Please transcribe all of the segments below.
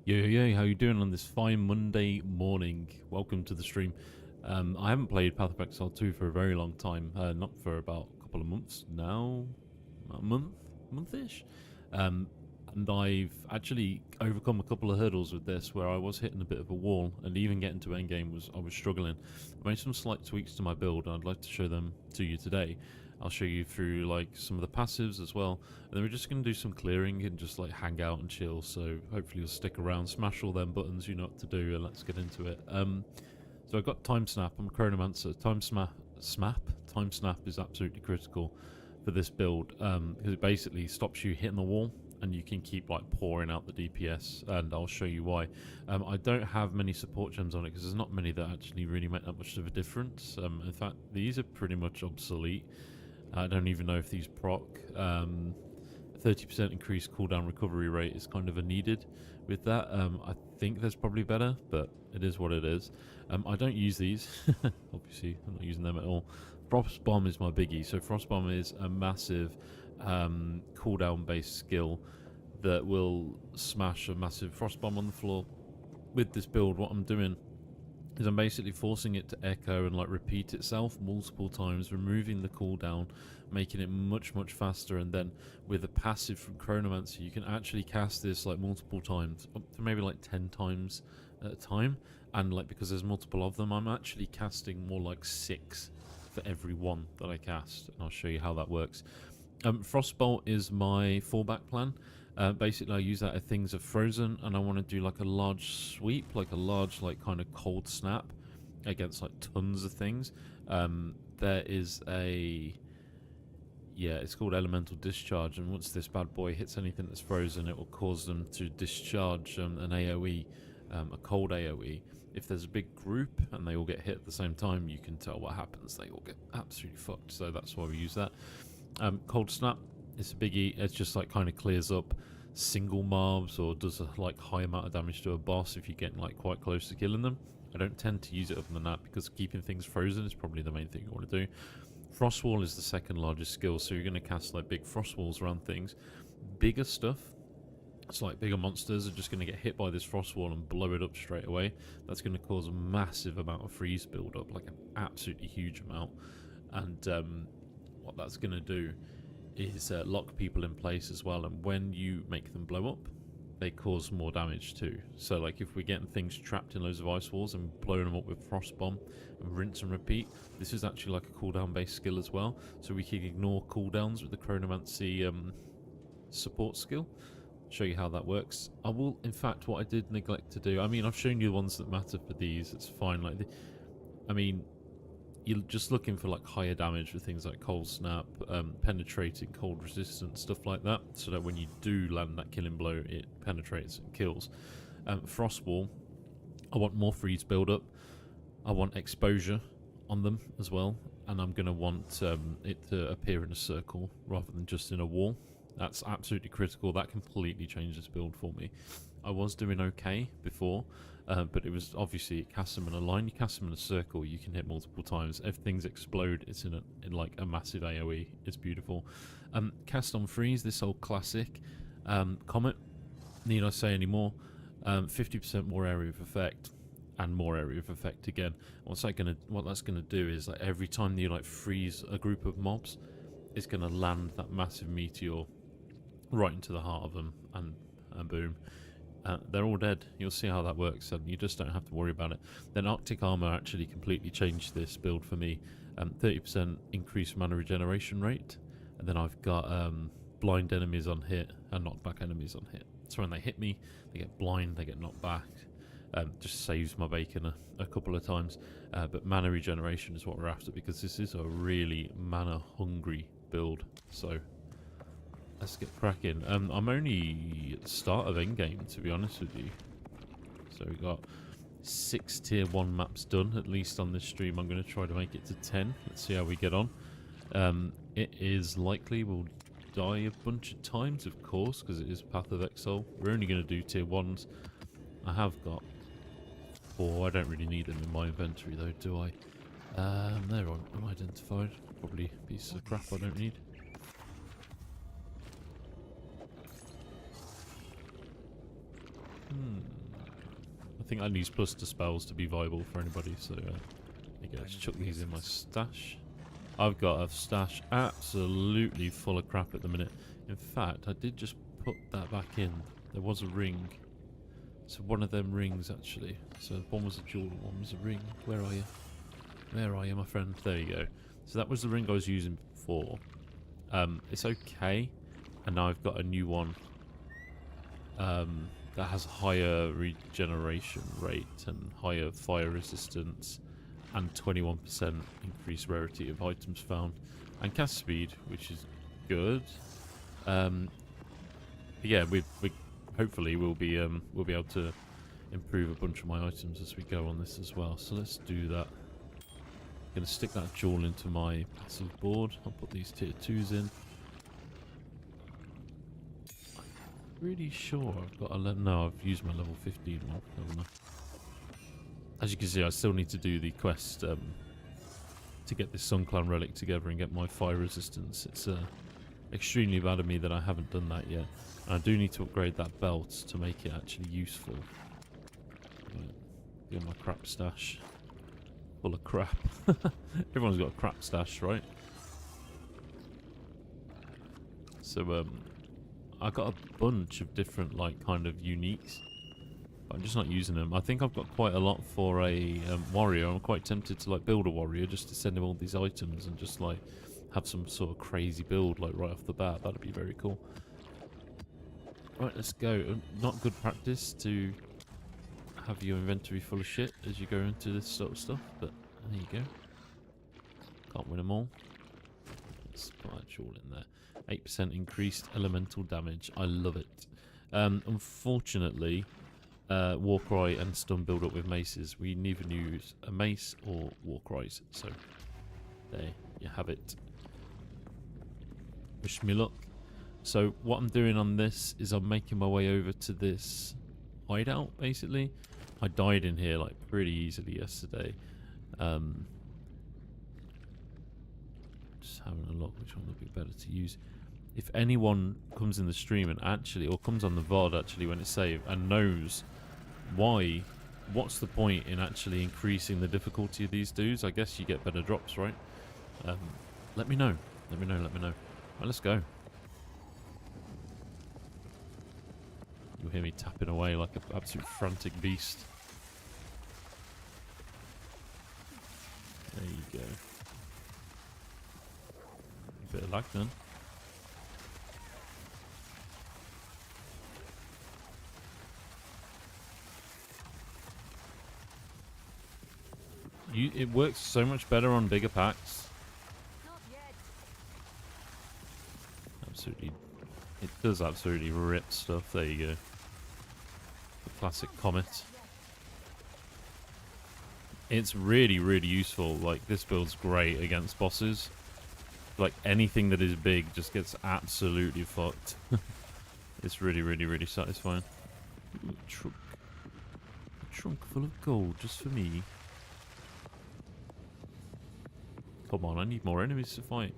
Yo, how you doing on this fine Monday morning? Welcome to the stream. I haven't played Path of Exile 2 for a very long time, not for about a couple of months now, a month-ish. And I've actually overcome a couple of hurdles with this where I was hitting a bit of a wall, and even getting to endgame I was struggling. I made some slight tweaks to my build, and I'd like to show them to you today. I'll show you through like some of the passives as well, and then we're just going to do some clearing and just like hang out and chill. So hopefully you'll stick around, smash all them buttons you know what to do, and let's get into it. So I've got time snap. I'm a Chronomancer. Time snap is absolutely critical for this build because it basically stops you hitting the wall, and you can keep like pouring out the DPS, and I'll show you why. I don't have many support gems on it because there's not many that actually really make that much of a difference. In fact, these are pretty much obsolete. I don't even know if these proc. 30% increased cooldown recovery rate is kind of a needed with that. I think there's probably better, but it is what it is. I don't use these. Obviously, I'm not using them at all. Frost Bomb is my biggie. So Frost Bomb is a massive cooldown based skill that will smash a massive Frost Bomb on the floor. With this build, what I'm doing is I'm basically forcing it to echo and like repeat itself multiple times, removing the cooldown, making it much faster. And then with a passive from Chronomancer, you can actually cast this like multiple times, up to maybe like 10 times at a time. And like because there's multiple of them, I'm actually casting more like 6 for every one that I cast, and I'll show you how that works. Frostbolt is my fallback plan. Basically, I use that if things are frozen and I want to do like a large sweep, like a large like kind of cold snap against like tons of things. There is it's called Elemental Discharge, and once this bad boy hits anything that's frozen, it will cause them to discharge an AoE, a cold AoE. If there's a big group and they all get hit at the same time, you can tell what happens. They all get absolutely fucked, so that's why we use that. Cold Snap, it's a biggie. It's just like kind of clears up single mobs, or does a like high amount of damage to a boss if you're getting like quite close to killing them. I don't tend to use it other than that because keeping things frozen is probably the main thing you want to do. Frost Wall is the second largest skill, so you're going to cast like big frost walls around things. Bigger stuff, it's like bigger monsters are just going to get hit by this frost wall and blow it up straight away. That's going to cause a massive amount of freeze build up, like an absolutely huge amount. And what that's going to do is lock people in place as well, and when you make them blow up, they cause more damage too. So like if we're getting things trapped in loads of ice walls and blowing them up with Frost Bomb and rinse and repeat, this is actually like a cooldown based skill as well, so we can ignore cooldowns with the Chronomancy support skill. Show you how that works. I will, in fact, what I did neglect to do, I mean, I've shown you the ones that matter for these, it's fine. Like you're just looking for like higher damage with things like cold snap, penetrating, cold resistance, stuff like that, so that when you do land that killing blow, it penetrates and kills. Frost Wall, I want more freeze build up. I want exposure on them as well, and I'm going to want it to appear in a circle rather than just in a wall. That's absolutely critical. That completely changed this build for me. I was doing okay before, but it was obviously it casts them in a line. You cast them in a circle, you can hit multiple times. If things explode, it's in like a massive AoE. It's beautiful. Cast on freeze, this old classic. Comet, need I say any more? 50% more area of effect, and more area of effect again. What that's gonna do is like every time you like freeze a group of mobs, it's gonna land that massive meteor right into the heart of them, and boom. They're all dead. You'll see how that works, and you just don't have to worry about it. Then Arctic Armor actually completely changed this build for me. 30% increased mana regeneration rate, and then I've got blind enemies on hit and knockback enemies on hit. So when they hit me, they get blind, they get knocked back. Just saves my bacon a couple of times. But mana regeneration is what we're after, because this is a really mana hungry build. So let's get cracking. I'm only at the start of endgame, to be honest with you. So we got 6 tier 1 maps done, at least on this stream. I'm going to try to make it to 10. Let's see how we get on. It is likely we'll die a bunch of times, of course, because it is Path of Exile. We're only going to do tier 1s. I have got 4. I don't really need them in my inventory though, do I? They're unidentified. Probably a piece of crap I don't need. I think that needs plus to spells to be viable for anybody. So there you go. Let's chuck these in my stash. I've got a stash absolutely full of crap at the minute. In fact, I did just put that back in. There was a ring. So one of them rings actually. So one was a jewel, one was a ring. Where are you? Where are you, my friend? There you go. So that was the ring I was using before. It's okay. And now I've got a new one. That has higher regeneration rate and higher fire resistance and 21% increased rarity of items found and cast speed, which is good. Yeah, we hopefully we'll be able to improve a bunch of my items as we go on this as well. So let's do that. I'm gonna stick that jewel into my passive board. I'll put these tier 2s in. Pretty sure I've got a no, I've used my level 15 one, haven't I? As you can see, I still need to do the quest to get this Sun Clan relic together and get my fire resistance. It's extremely bad of me that I haven't done that yet. And I do need to upgrade that belt to make it actually useful. Get my crap stash full of crap. Everyone's got a crap stash, right? So I got a bunch of different like kind of uniques. But I'm just not using them. I think I've got quite a lot for a warrior. I'm quite tempted to like build a warrior just to send him all these items and just like have some sort of crazy build like right off the bat. That'd be very cool. Right, let's go. Not good practice to have your inventory full of shit as you go into this sort of stuff, but there you go. Can't win them all. Let's put that jewel in there. 8% increased elemental damage. I love it. Unfortunately, Warcry and stun build up with maces. We neither use a mace or Warcries, so there you have it. Wish me luck. So what I'm doing on this is I'm making my way over to this hideout, basically. I died in here like pretty easily yesterday. Just having a look which one would be better to use. If anyone comes in the stream and actually, or comes on the VOD actually when it's saved and knows why, what's the point in actually increasing the difficulty of these dudes? I guess you get better drops, right? Let me know. Let me know. Right, let's go. You'll hear me tapping away like an absolute frantic beast. There you go. A bit of lag then. It works so much better on bigger packs. Absolutely. It does absolutely rip stuff. There you go. The classic Comet. It's really, really useful. Like, this build's great against bosses. Like, anything that is big just gets absolutely fucked. It's really, really, really satisfying. Ooh, a trunk. A trunk full of gold just for me. Come on, I need more enemies to fight.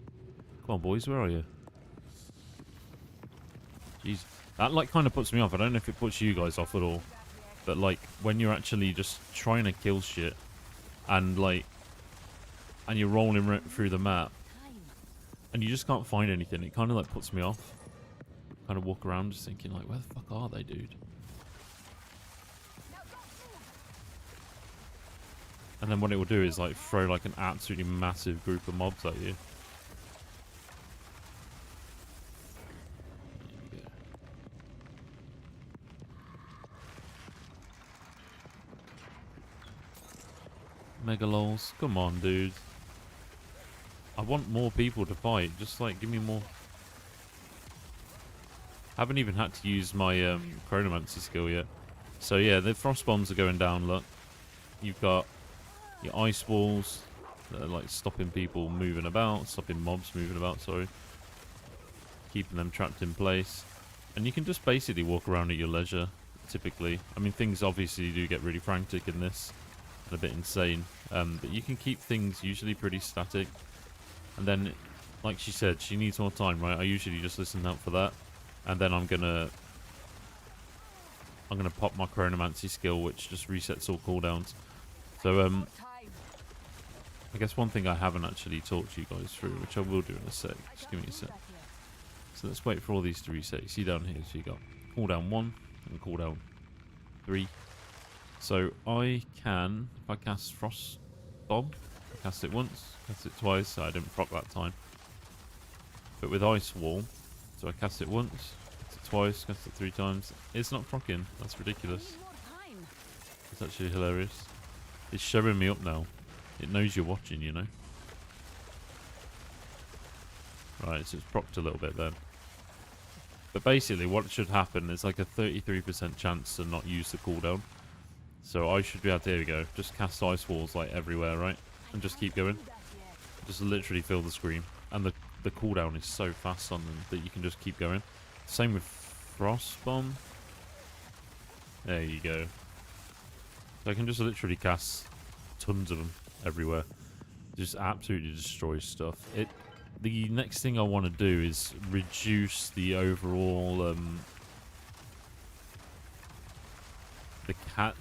Come on, boys, where are you? Jeez. That, like, kind of puts me off. I don't know if it puts you guys off at all. But, like, when you're actually just trying to kill shit and, like, and you're rolling right through the map and you just can't find anything, it kind of, like, puts me off. Kind of walk around just thinking, like, where the fuck are they, dude? And then what it will do is, like, throw, like, an absolutely massive group of mobs at you. Megalols, come on, dude. I want more people to fight. Just, like, give me more. Haven't even had to use my Chronomancer skill yet. So, yeah, the frost bombs are going down, look. You've got your ice walls that are, like, stopping people moving about. Stopping mobs moving about, sorry. Keeping them trapped in place. And you can just basically walk around at your leisure, typically. I mean, things obviously do get really frantic in this. And a bit insane. But you can keep things usually pretty static. And then, like she said, she needs more time, right? I usually just listen out for that. And then I'm gonna I'm going to pop my Chronomancer skill, which just resets all cooldowns. So, I guess one thing I haven't actually talked you guys through, which I will do in a sec. Just give me a sec. So let's wait for all these to reset. You see down here, so you got cooldown 1 and cooldown 3. So I can, if I cast Frost Bomb, I cast it once, cast it twice, so I didn't proc that time. But with Ice Wall, so I cast it once, cast it twice, cast it 3 times. It's not proccing. That's ridiculous. It's actually hilarious. It's showing me up now. It knows you're watching, you know. Right, so it's procced a little bit then. But basically what should happen is like a 33% chance to not use the cooldown. So I should be able to, here we go, just cast Ice Walls like everywhere, right? And just keep going. Just literally fill the screen. And the cooldown is so fast on them that you can just keep going. Same with Frost Bomb. There you go. So I can just literally cast tons of them everywhere. Just absolutely destroys stuff. The next thing I want to do is reduce the overall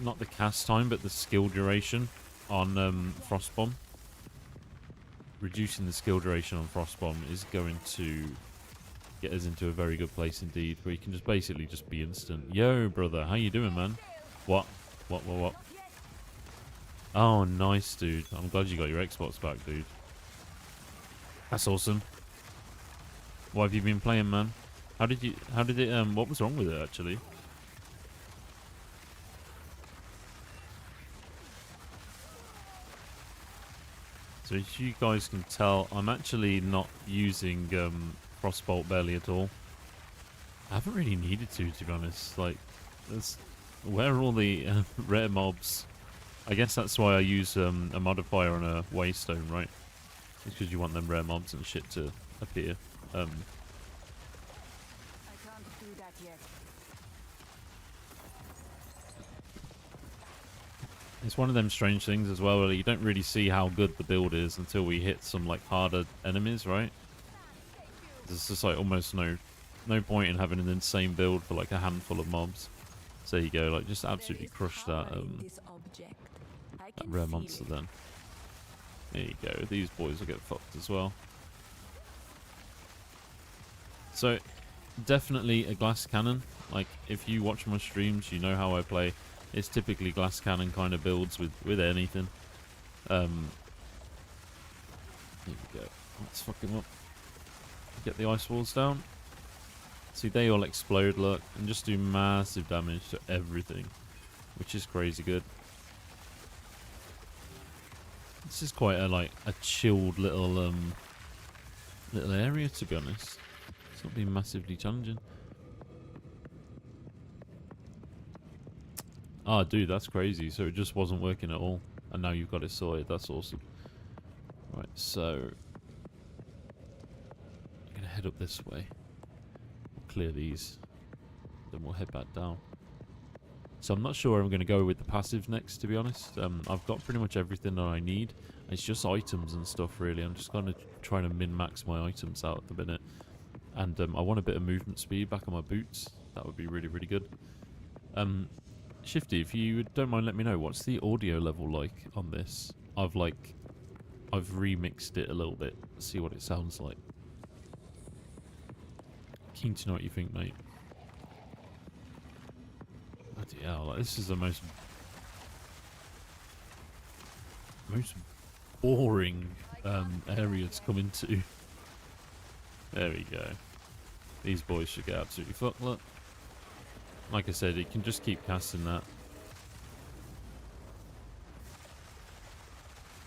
not the cast time, but the skill duration on Frost Bomb. Reducing the skill duration on Frost Bomb is going to get us into a very good place indeed, where you can just basically just be instant. Yo, brother, how you doing, man? What? What? Oh, nice, dude. I'm glad you got your Xbox back, dude. That's awesome. What have you been playing, man? How did it, what was wrong with it, actually? So as you guys can tell, I'm actually not using Frostbolt barely at all. I haven't really needed to be honest. Like, where are all the rare mobs? I guess that's why I use a modifier on a Waystone, right? It's because you want them rare mobs and shit to appear. I can't do that yet. It's one of them strange things as well, where you don't really see how good the build is until we hit some like harder enemies, right? There's just like almost no point in having an insane build for like a handful of mobs. So there you go, like just absolutely crush that that rare monster then. There you go, these boys will get fucked as well. So definitely a glass cannon. Like if you watch my streams, you know how I play. It's typically glass cannon kind of builds with anything. Here we go. Let's fuck him up. Get the ice walls down. See, they all explode, look, and just do massive damage to everything, which is crazy good. This is quite a chilled little area, to be honest. It's not been massively challenging. Oh, dude, that's crazy. So it just wasn't working at all, and now you've got it sorted. That's awesome. Right, so I'm gonna head up this way. Clear these, then we'll head back down. So I'm not sure I'm going to go with the passive next, to be honest. I've got pretty much everything that I need. It's just items and stuff, really. I'm just kind of trying to min-max my items out at the minute. And I want a bit of movement speed back on my boots. That would be really, really good. Shifty, if you don't mind, let me know. What's the audio level like on this? I've remixed it a little bit. See what it sounds like. Keen to know what you think, mate. Bloody hell, like, this is the most boring area to come into. There we go. These boys should get absolutely fucked, look. Like I said, you can just keep casting that.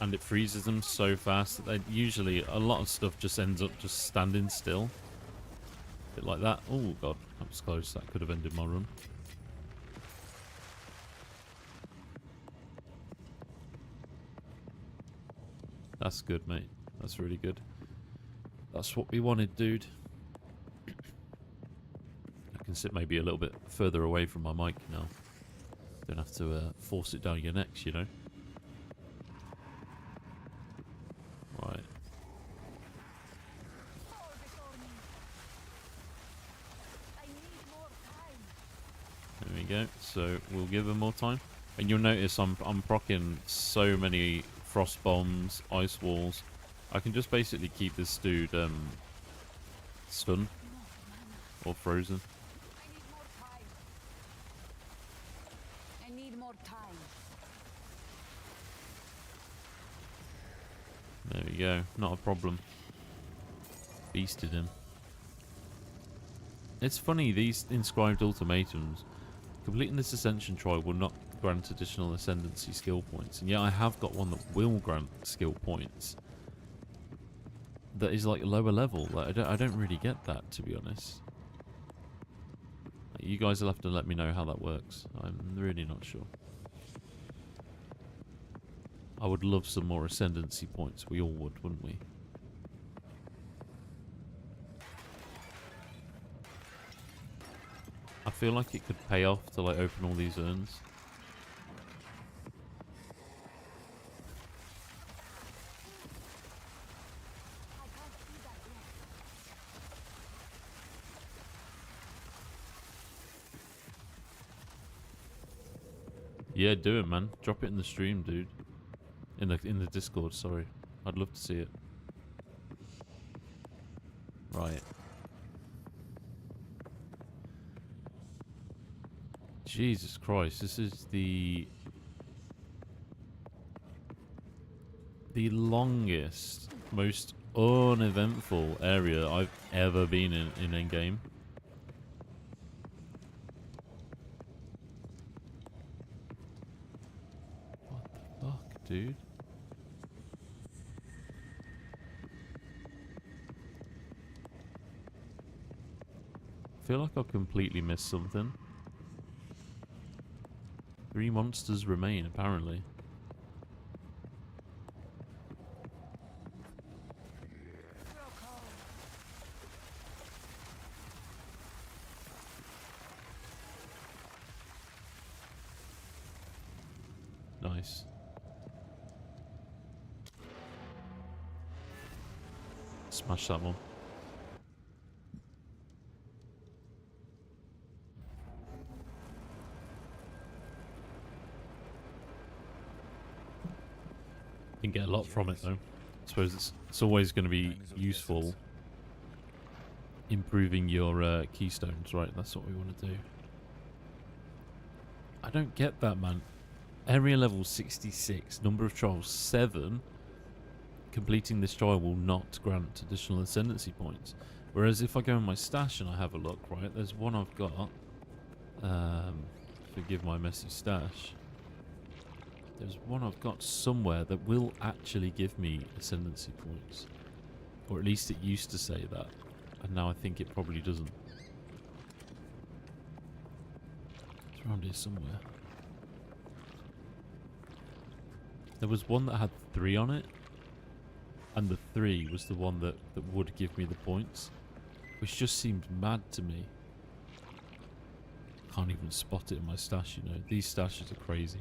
And it freezes them so fast that they usually, a lot of stuff just ends up just standing still. Bit like that. Oh god, that was close. That could have ended my run. That's good, mate. That's really good. That's what we wanted, dude. I can sit maybe a little bit further away from my mic now. Don't have to force it down your necks, you know. Right. There we go. So we'll give him more time. And you'll notice I'm proccing so many frost bombs, ice walls. I can just basically keep this dude stunned or frozen. I need more time. There we go. Not a problem. Beasted him. It's funny, these inscribed ultimatums. Completing this ascension trial will not grant additional ascendancy skill points. And yeah, I have got one that will grant skill points. That is like lower level. Like, I don't really get that, to be honest. Like, you guys will have to let me know how that works. I'm really not sure. I would love some more ascendancy points. We all would, wouldn't we? I feel like it could pay off to like open all these urns. Yeah, do it, man. Drop it in the stream, dude. In the Discord, sorry. I'd love to see it. Right. Jesus Christ, this is the longest, most uneventful area I've ever been in Endgame. What the fuck, dude? I feel like I've completely missed something. 3 monsters remain, apparently. Nice. Smash that one. You can get a lot from it, though. I suppose it's always going to be useful improving your keystones, right? That's what we want to do. I don't get that, man. Area level 66, number of trials 7. Completing this trial will not grant additional ascendancy points. Whereas if I go in my stash and I have a look, right, there's one I've got. Forgive my messy stash. There's one I've got somewhere that will actually give me ascendancy points. Or at least it used to say that. And now I think it probably doesn't. It's around here somewhere. There was one that had 3 on it. And the 3 was the one that would give me the points. Which just seemed mad to me. Can't even spot it in my stash, you know. These stashes are crazy.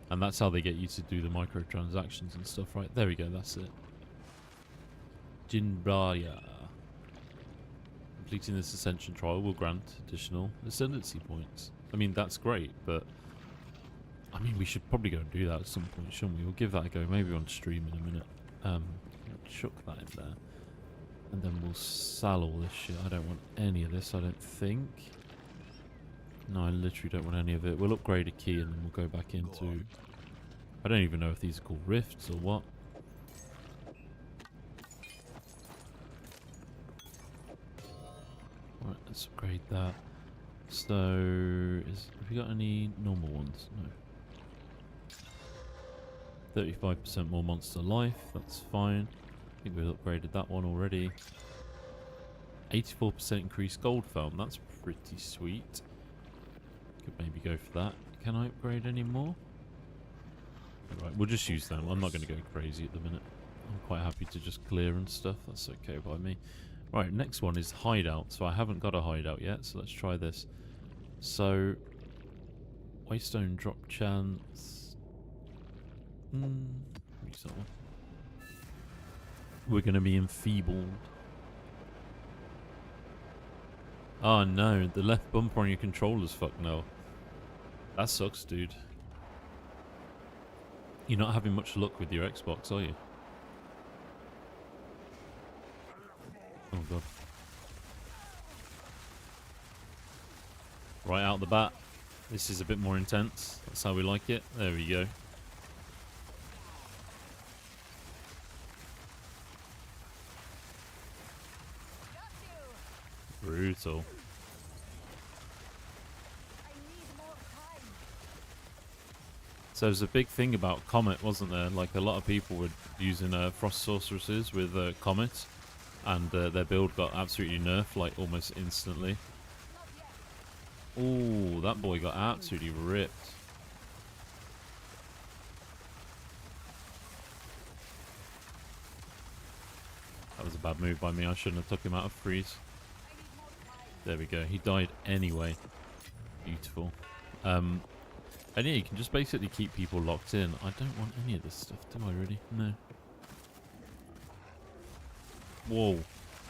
And that's how they get you to do the microtransactions and stuff, right? There we go, that's it. Jinbraya. Completing this ascension trial will grant additional ascendancy points. I mean, that's great, but I mean, we should probably go and do that at some point, shouldn't we? We'll give that a go, maybe on stream in a minute. Chuck that in there. And then we'll sell all this shit. I don't want any of this, I don't think. No, I literally don't want any of it. We'll upgrade a key and then we'll go back into... I don't even know if these are called rifts or what. Right, let's upgrade that. So, have you got any normal ones? No. 35% more monster life, that's fine. I think we've upgraded that one already. 84% increased gold found, that's pretty sweet. Could maybe go for that. Can I upgrade any more? Right, we'll just use them. I'm not going to go crazy at the minute. I'm quite happy to just clear and stuff. That's okay by me. Right, next one is Hideout. So I haven't got a Hideout yet, so let's try this. So, Waystone drop chance. Use that one. We're going to be enfeebled. Oh no, the left bumper on your controller's fucked now. That sucks, dude. You're not having much luck with your Xbox, are you? Oh god. Right out the bat. This is a bit more intense. That's how we like it. There we go. Brutal. So there's a big thing about Comet, wasn't there? Like a lot of people were using Frost Sorceresses with Comet, and their build got absolutely nerfed like almost instantly. Ooh, that boy got absolutely ripped. That was a bad move by me. I shouldn't have took him out of freeze. There we go. He died anyway. Beautiful. And yeah, you can just basically keep people locked in. I don't want any of this stuff, do I really? No. Whoa.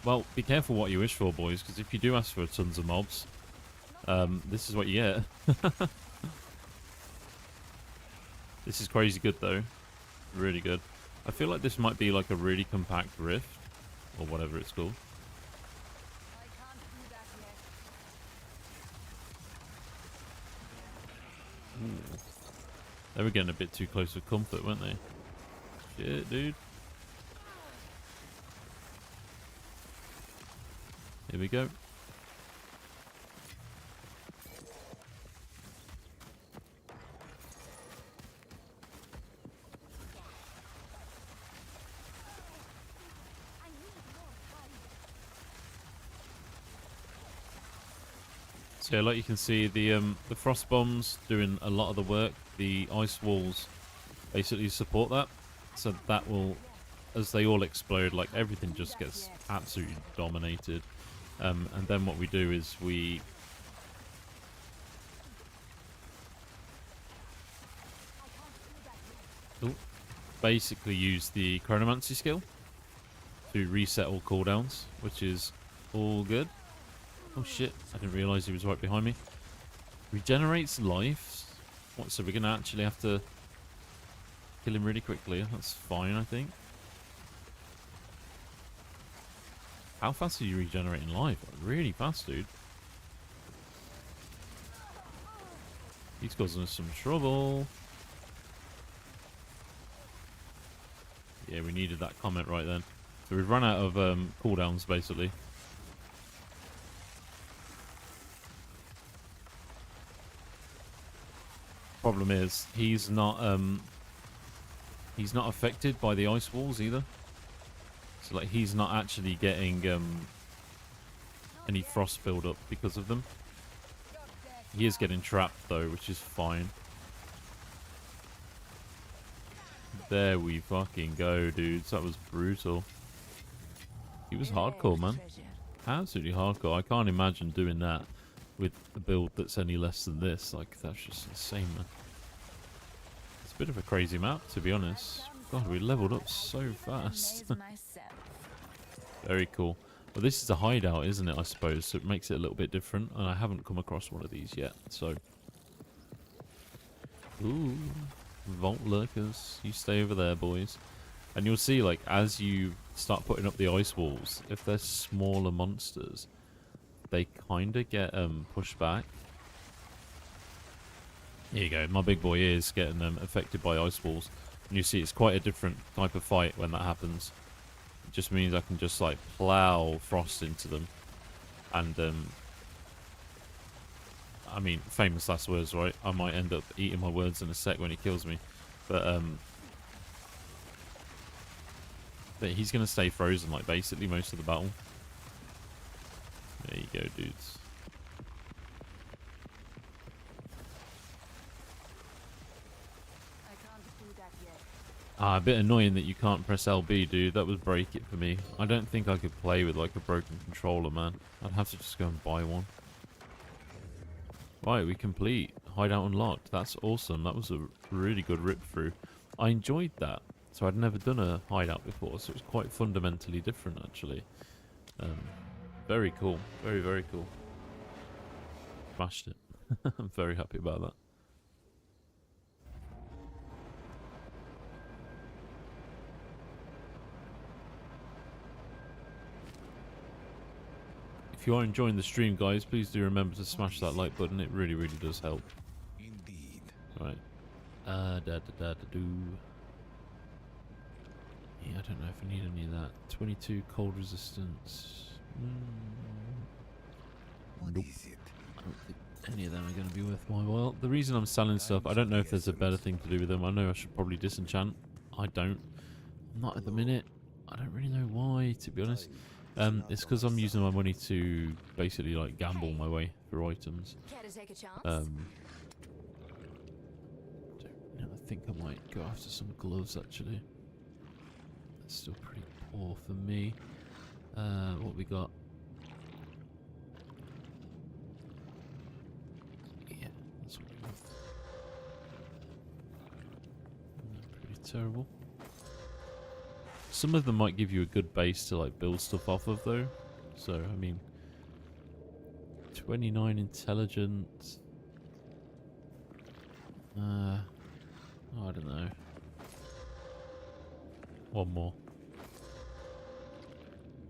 Well, be careful what you wish for, boys, because if you do ask for tons of mobs, this is what you get. This is crazy good, though. Really good. I feel like this might be like a really compact rift, or whatever it's called. Ooh. They were getting a bit too close with comfort, weren't they? Shit, dude. Here we go. So yeah, like you can see, the frost bombs doing a lot of the work. The ice walls basically support that, so that will, as they all explode, like everything just gets absolutely dominated. And then what we do is we basically use the Chronomancer skill to reset all cooldowns, which is all good. Oh shit, I didn't realise he was right behind me. Regenerates life. What, so we're going to actually have to kill him really quickly. That's fine, I think. How fast are you regenerating life? Really fast, dude. He's causing us some trouble. Yeah, we needed that comment right then. So we've run out of cooldowns, basically. Problem is, he's not affected by the ice walls either. So like he's not actually getting any frost build up because of them. He is getting trapped though, which is fine. There we fucking go, dudes. That was brutal. He was hardcore, man. Absolutely hardcore. I can't imagine doing that with a build that's any less than this. Like, that's just insane, man. It's a bit of a crazy map, to be honest. God, we leveled up so fast. Very cool. Well, this is a hideout, isn't it, I suppose? So it makes it a little bit different. And I haven't come across one of these yet, so... Ooh. Vault lurkers. You stay over there, boys. And you'll see, like, as you start putting up the ice walls, if they're smaller monsters, they kind of get pushed back. Here you go. My big boy is getting affected by ice walls. And you see it's quite a different type of fight when that happens. It just means I can just, like, plow frost into them. And, I mean, famous last words, right? I might end up eating my words in a sec when he kills me. But he's going to stay frozen, like, basically most of the battle. There you go, dudes. Ah, a bit annoying that you can't press LB, dude. That would break it for me. I don't think I could play with, like, a broken controller, man. I'd have to just go and buy one. Right, we complete. Hideout unlocked. That's awesome. That was a really good rip through. I enjoyed that. So I'd never done a hideout before, so it was quite fundamentally different, actually. Very cool. Very, very cool. Smashed it. I'm very happy about that. If you are enjoying the stream, guys, please do remember to smash that like button. It really, really does help. Indeed. Right. Do. Yeah, I don't know if I need any of that. 22 cold resistance. What Nope. is it? I don't think any of them are going to be worth my while. The reason I'm selling stuff, I don't know if there's a better thing to do with them. I know I should probably disenchant. I don't. Not at the minute. I don't really know why, to be honest. It's because I'm using my money to basically like gamble my way through items. Care to take a chance? I think I might go after some gloves actually. That's still pretty poor for me. What we got? Yeah, that's what we got. Pretty terrible. Some of them might give you a good base to like build stuff off of though. So I mean 29 intelligence. Oh, I don't know. One more.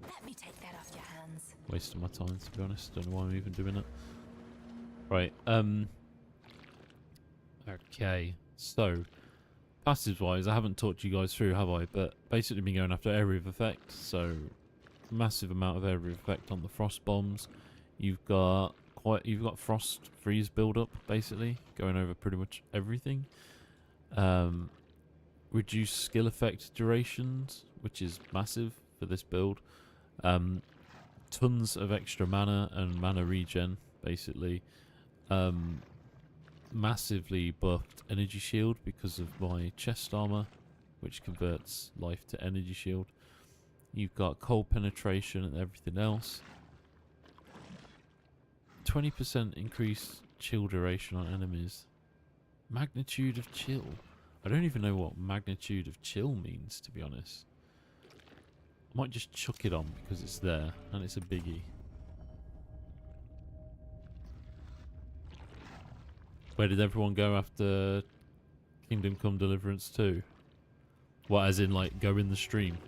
Let me take that off your hands. Wasting my time to be honest. Don't know why I'm even doing it. Right, okay. So passives wise, I haven't talked you guys through, have I? But basically been going after area of effect, so massive amount of area of effect on the frost bombs. You've got frost freeze build up, basically, going over pretty much everything. Reduce skill effect durations, which is massive for this build. Tons of extra mana and mana regen, basically. Massively buffed energy shield because of my chest armor, which converts life to energy shield. You've got cold penetration and everything else. 20% increased chill duration on enemies. Magnitude of chill. I don't even know what magnitude of chill means, to be honest. I might just chuck it on because it's there and it's a biggie. Where did everyone go after Kingdom Come Deliverance 2? What, as in like go in the stream?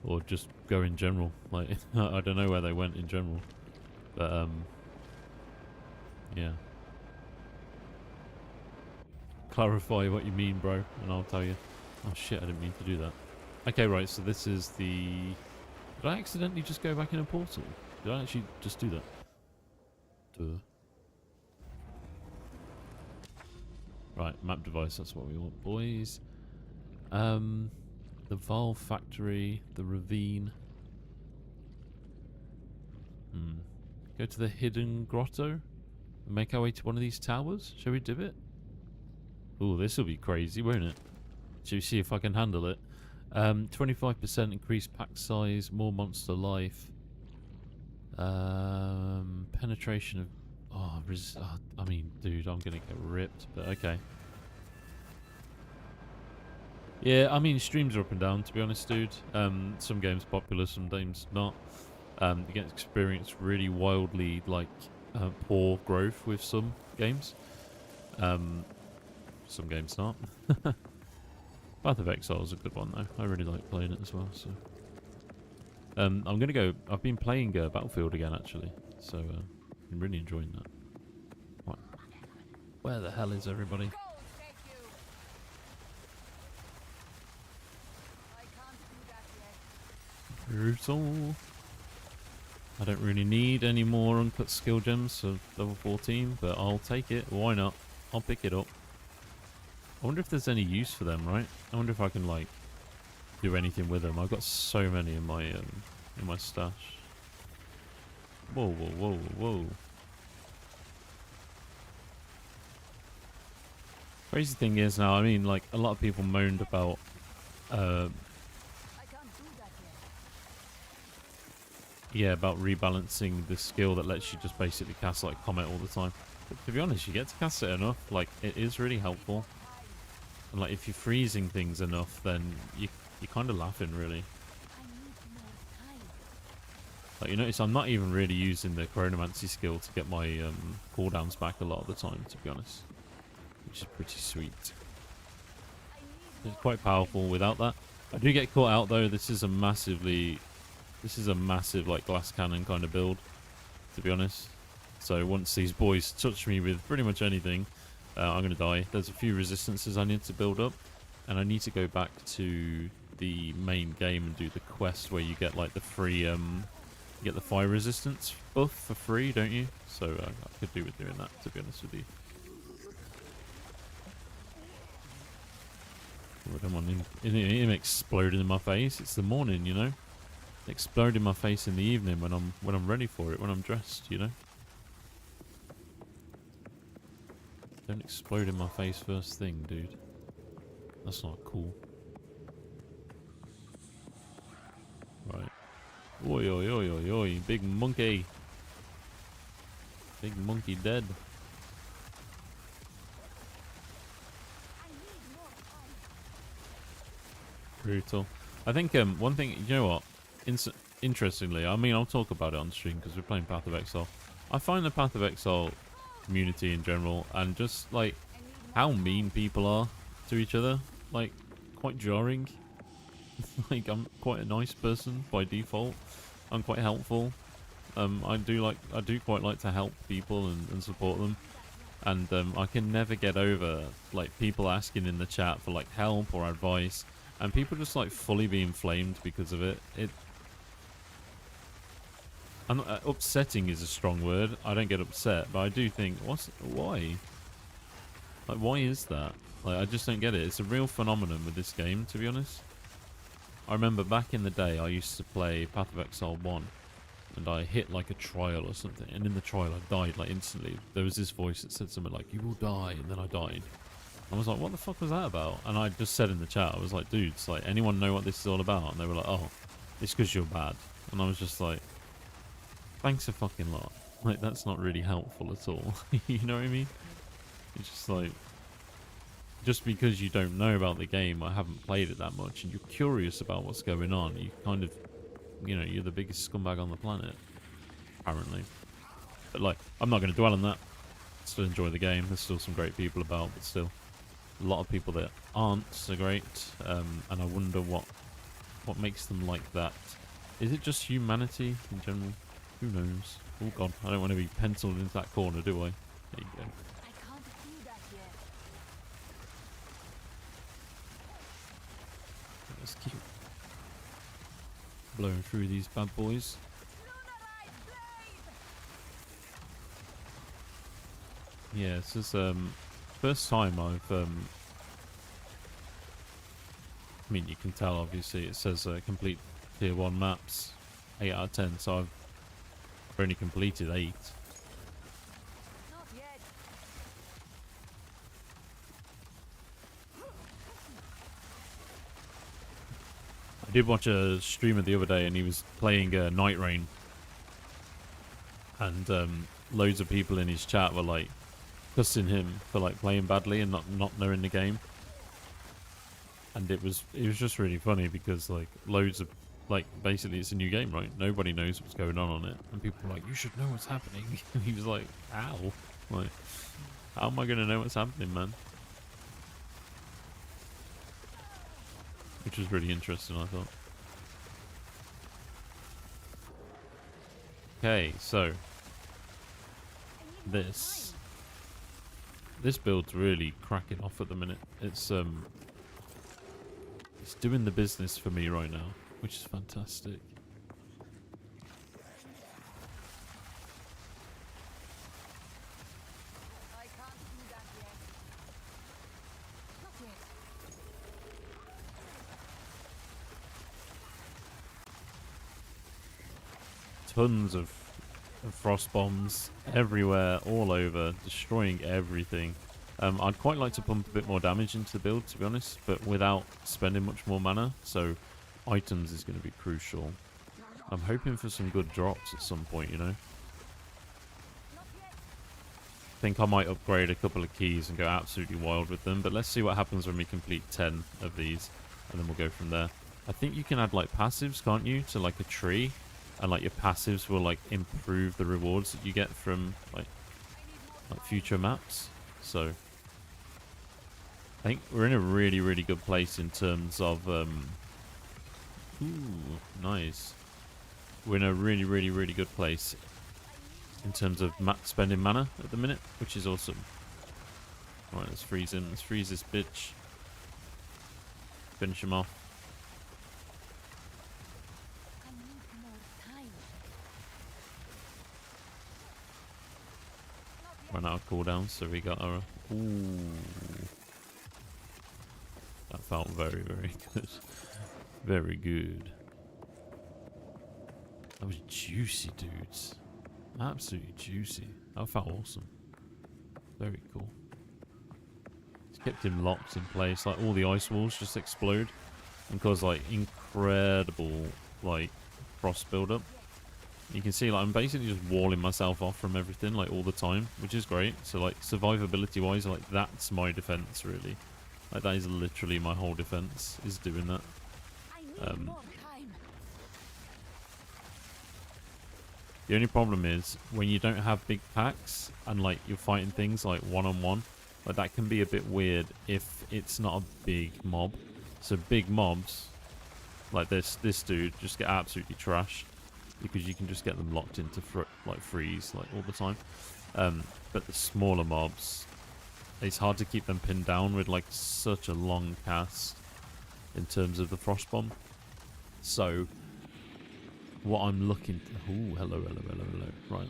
Or just go in general? Like, I don't know where they went in general. But, yeah. Clarify what you mean, bro, and I'll tell you. Oh shit, I didn't mean to do that. Okay, right, so this is the... Did I accidentally just go back in a portal? Did I actually just do that? Duh. Right, map device, that's what we want, boys. The Valve Factory, the Ravine. Go to the Hidden Grotto and make our way to one of these towers. Shall we do it? Ooh, this will be crazy, won't it? Shall we see if I can handle it? 25% increased pack size, more monster life. Penetration of... I mean, dude, I'm gonna get ripped, but okay. Yeah, I mean, streams are up and down, to be honest, dude. Some games popular, some games not. You get experience really wildly, like, poor growth with some games. Some games not. Path of Exile is a good one, though. I really like playing it as well, so... I'm gonna go... I've been playing Battlefield again, actually. So, I'm really enjoying that. Right. Where the hell is everybody? Go, thank you. I can't do that yet. Brutal. I don't really need any more uncut skill gems for level 14, but I'll take it. Why not? I'll pick it up. I wonder if there's any use for them, right? I wonder if I can, like, do anything with them. I've got so many in my stash. Whoa, whoa, whoa, whoa. Crazy thing is now, I mean, like, a lot of people moaned about, I can't do that yet. yeah, about rebalancing the skill that lets you just basically cast, like, Comet all the time. But to be honest, you get to cast it enough, like, it is really helpful. And, like, if you're freezing things enough, then you're kind of laughing, really. I need more time. Like, you notice I'm not even really using the Chronomancer skill to get my cooldowns back a lot of the time, to be honest. Which is pretty sweet. It's quite powerful without that. I do get caught out, though. This is a massive, like, glass cannon kind of build. to be honest. So once these boys touch me with pretty much anything, I'm going to die. There's a few resistances I need to build up, and I need to go back to the main game and do the quest where you get like the free, you get the fire resistance buff for free, don't you? So I could do with doing that, to be honest with you. I don't want him exploding in my face. It's the morning, you know. Explode in my face in the evening when I'm ready for it, when I'm dressed, you know. Don't explode in my face first thing, dude. That's not cool. Right. Oi, oi, oi, oi, oi. Big monkey. Big monkey dead. Brutal. I think one thing, you know what? Interestingly, I mean, I'll talk about it on stream because we're playing Path of Exile. I find the Path of Exile community in general, and just like how mean people are to each other, like quite jarring. Like I'm quite a nice person by default. I'm quite helpful. I do quite like to help people and support them. And I can never get over like people asking in the chat for like help or advice, and people just like fully being flamed because of it. Upsetting is a strong word. I don't get upset, but I do think, why? Like, why is that? Like, I just don't get it. It's a real phenomenon with this game, to be honest. I remember back in the day, I used to play Path of Exile 1, and I hit like a trial or something, and in the trial I died like instantly. There was this voice that said something like, "You will die," and then I died. I was like, what the fuck was that about? And I just said in the chat, I was like, dudes, like, anyone know what this is all about? And they were like, oh, it's because you're bad. And I was just like, thanks a fucking lot. Like, that's not really helpful at all. You know what I mean? It's just like, just because you don't know about the game or haven't played it that much, and you're curious about what's going on, you kind of, you know, you're the biggest scumbag on the planet, apparently. But like, I'm not going to dwell on that. Still enjoy the game. There's still some great people about, but still a lot of people that aren't so great, and I wonder what makes them like that. Is it just humanity in general? Who knows? Oh god, I don't want to be penciled into that corner, do I? There you go. I can't do that yet. Let's keep blowing through these bad boys. Yeah, this is first time I've I mean, you can tell obviously it says complete tier 1 maps, 8 out of 10, so I've only completed 8. Not yet. I did watch a streamer the other day and he was playing Night Rain, and loads of people in his chat were like cussing him for like playing badly and not knowing the game. And it was just really funny because like loads of, like, basically it's a new game, right? Nobody knows what's going on it, and people are like, you should know what's happening. And he was like, how? Like, how am I going to know what's happening, man? Which was really interesting, I thought. Okay, so this build's really cracking off at the minute. It's doing the business for me right now, which is fantastic. I can't do that yet. Not yet. Tons of frost bombs everywhere, all over, destroying everything. I'd quite like to pump a bit more damage into the build, to be honest, but without spending much more mana, so items is going to be crucial. I'm hoping for some good drops at some point, you know? I think I might upgrade a couple of keys and go absolutely wild with them, but let's see what happens when we complete 10 of these, and then we'll go from there. I think you can add, like, passives, can't you, to, like, a tree? And, like, your passives will, like, improve the rewards that you get from, like future maps. So I think we're in a really, really good place in terms of, ooh, nice. We're in a really, really, really good place in terms of spending mana at the minute, which is awesome. Alright, let's freeze him. Let's freeze this bitch. Finish him off. I need more time. Run out of cooldowns, so we got our... Ooh. That felt very, very good. Very good. That was juicy, dudes. Absolutely juicy. That felt awesome. Very cool. It's kept him locked in place. Like, all the ice walls just explode and cause, like, incredible, like, frost buildup. You can see, like, I'm basically just walling myself off from everything, like, all the time, which is great. So, like, survivability-wise, like, that's my defense, really. Like, that is literally my whole defense, is doing that. I need more time. The only problem is, when you don't have big packs, and, like, you're fighting things, like, one-on-one, like, that can be a bit weird if it's not a big mob. So, big mobs, like this dude, just get absolutely trashed. Because you can just get them locked into like freeze like all the time. But the smaller mobs, it's hard to keep them pinned down with like such a long cast in terms of the frost bomb. So what I'm looking ooh, hello. Right.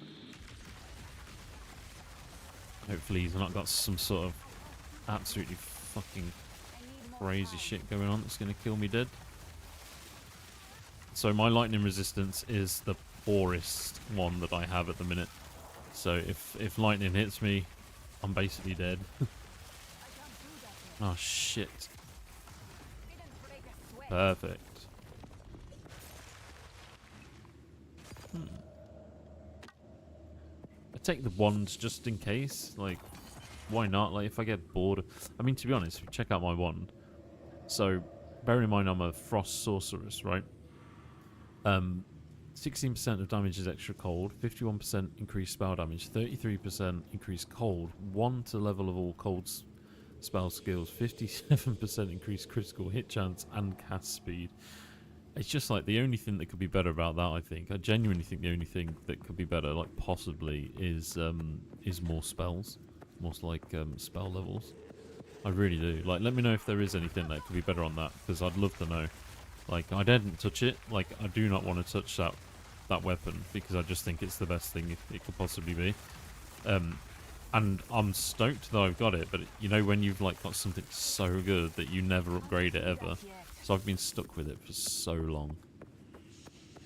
Hopefully he's not got some sort of absolutely fucking crazy shit going on that's gonna kill me dead. So my lightning resistance is the poorest one that I have at the minute. So if lightning hits me, I'm basically dead. Oh shit. Perfect. I take the wands just in case. Like, why not? Like, if I get bored. I mean, to be honest, check out my wand. So, bearing in mind I'm a Frost Sorceress, right? 16% of damage is extra cold, 51% increased spell damage, 33% increased cold, 1 to level of all cold spell skills, 57% increased critical hit chance and cast speed. It's just like the only thing that could be better about that, I think. I genuinely think the only thing that could be better, like possibly, is more spells, more like spell levels. I really do. Like, let me know if there is anything that could be better on that, because I'd love to know. Like, I didn't touch it. Like, I do not want to touch that weapon because I just think it's the best thing it could possibly be. And I'm stoked that I've got it, but you know when you've like got something so good that you never upgrade it ever. So I've been stuck with it for so long.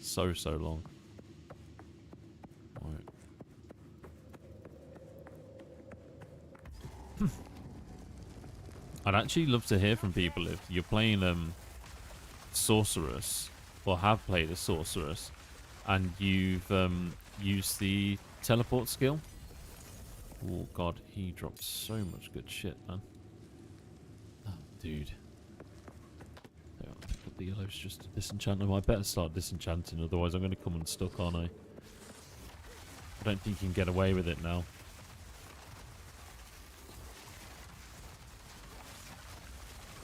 So long. Right. I'd actually love to hear from people if you're playing Sorceress, or have played a Sorceress, and you've used the teleport skill. Oh god, he dropped so much good shit, man. Oh, dude. Yeah, I'll pick up the yellows just to disenchant them. I better start disenchanting, otherwise I'm going to come unstuck, aren't I? I don't think you can get away with it now.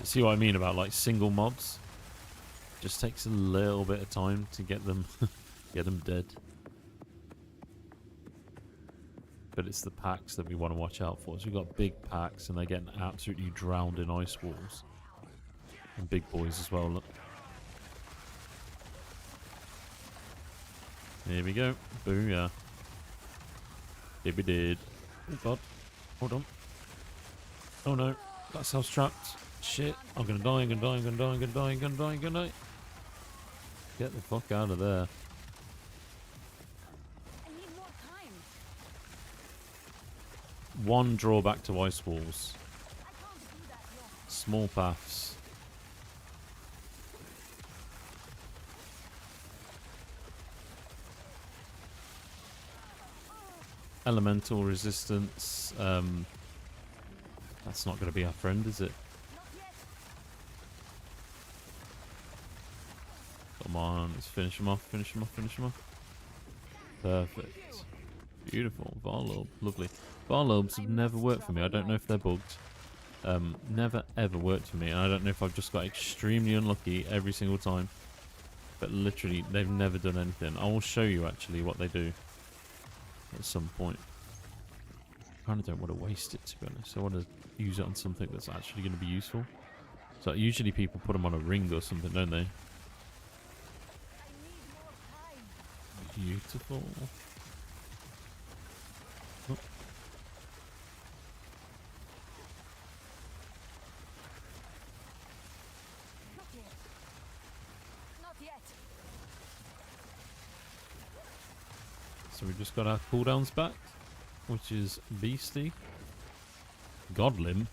See what I mean about like single mobs? Just takes a little bit of time to get them get them dead. But it's the packs that we want to watch out for. So we've got big packs and they're getting absolutely drowned in ice walls. And big boys as well, look. Here we go. Booyah. Here we did. Oh god. Hold on. Oh no. Got ourselves trapped. Shit. I'm gonna die, I'm gonna die, I'm gonna die, I'm gonna die, I'm gonna die, I'm gonna die. Get the fuck out of there. I need more time. One drawback to ice walls. I can't do that yet. Small paths. Elemental resistance. That's not going to be our friend, is it? Not yet. Come on, let's finish him off, finish him off, finish him off. Perfect. Beautiful. Varlobe. Lovely. Varlobes have never worked for me. I don't know if they're bugged. Never ever worked for me. And I don't know if I've just got extremely unlucky every single time. But literally, they've never done anything. I will show you actually what they do. at some point. I kind of don't want to waste it, to be honest. I want to use it on something that's actually going to be useful. So usually people put them on a ring or something, don't they? Beautiful. Oh. Not yet. Not yet. So we just got our cooldowns back, which is beastie. God limp.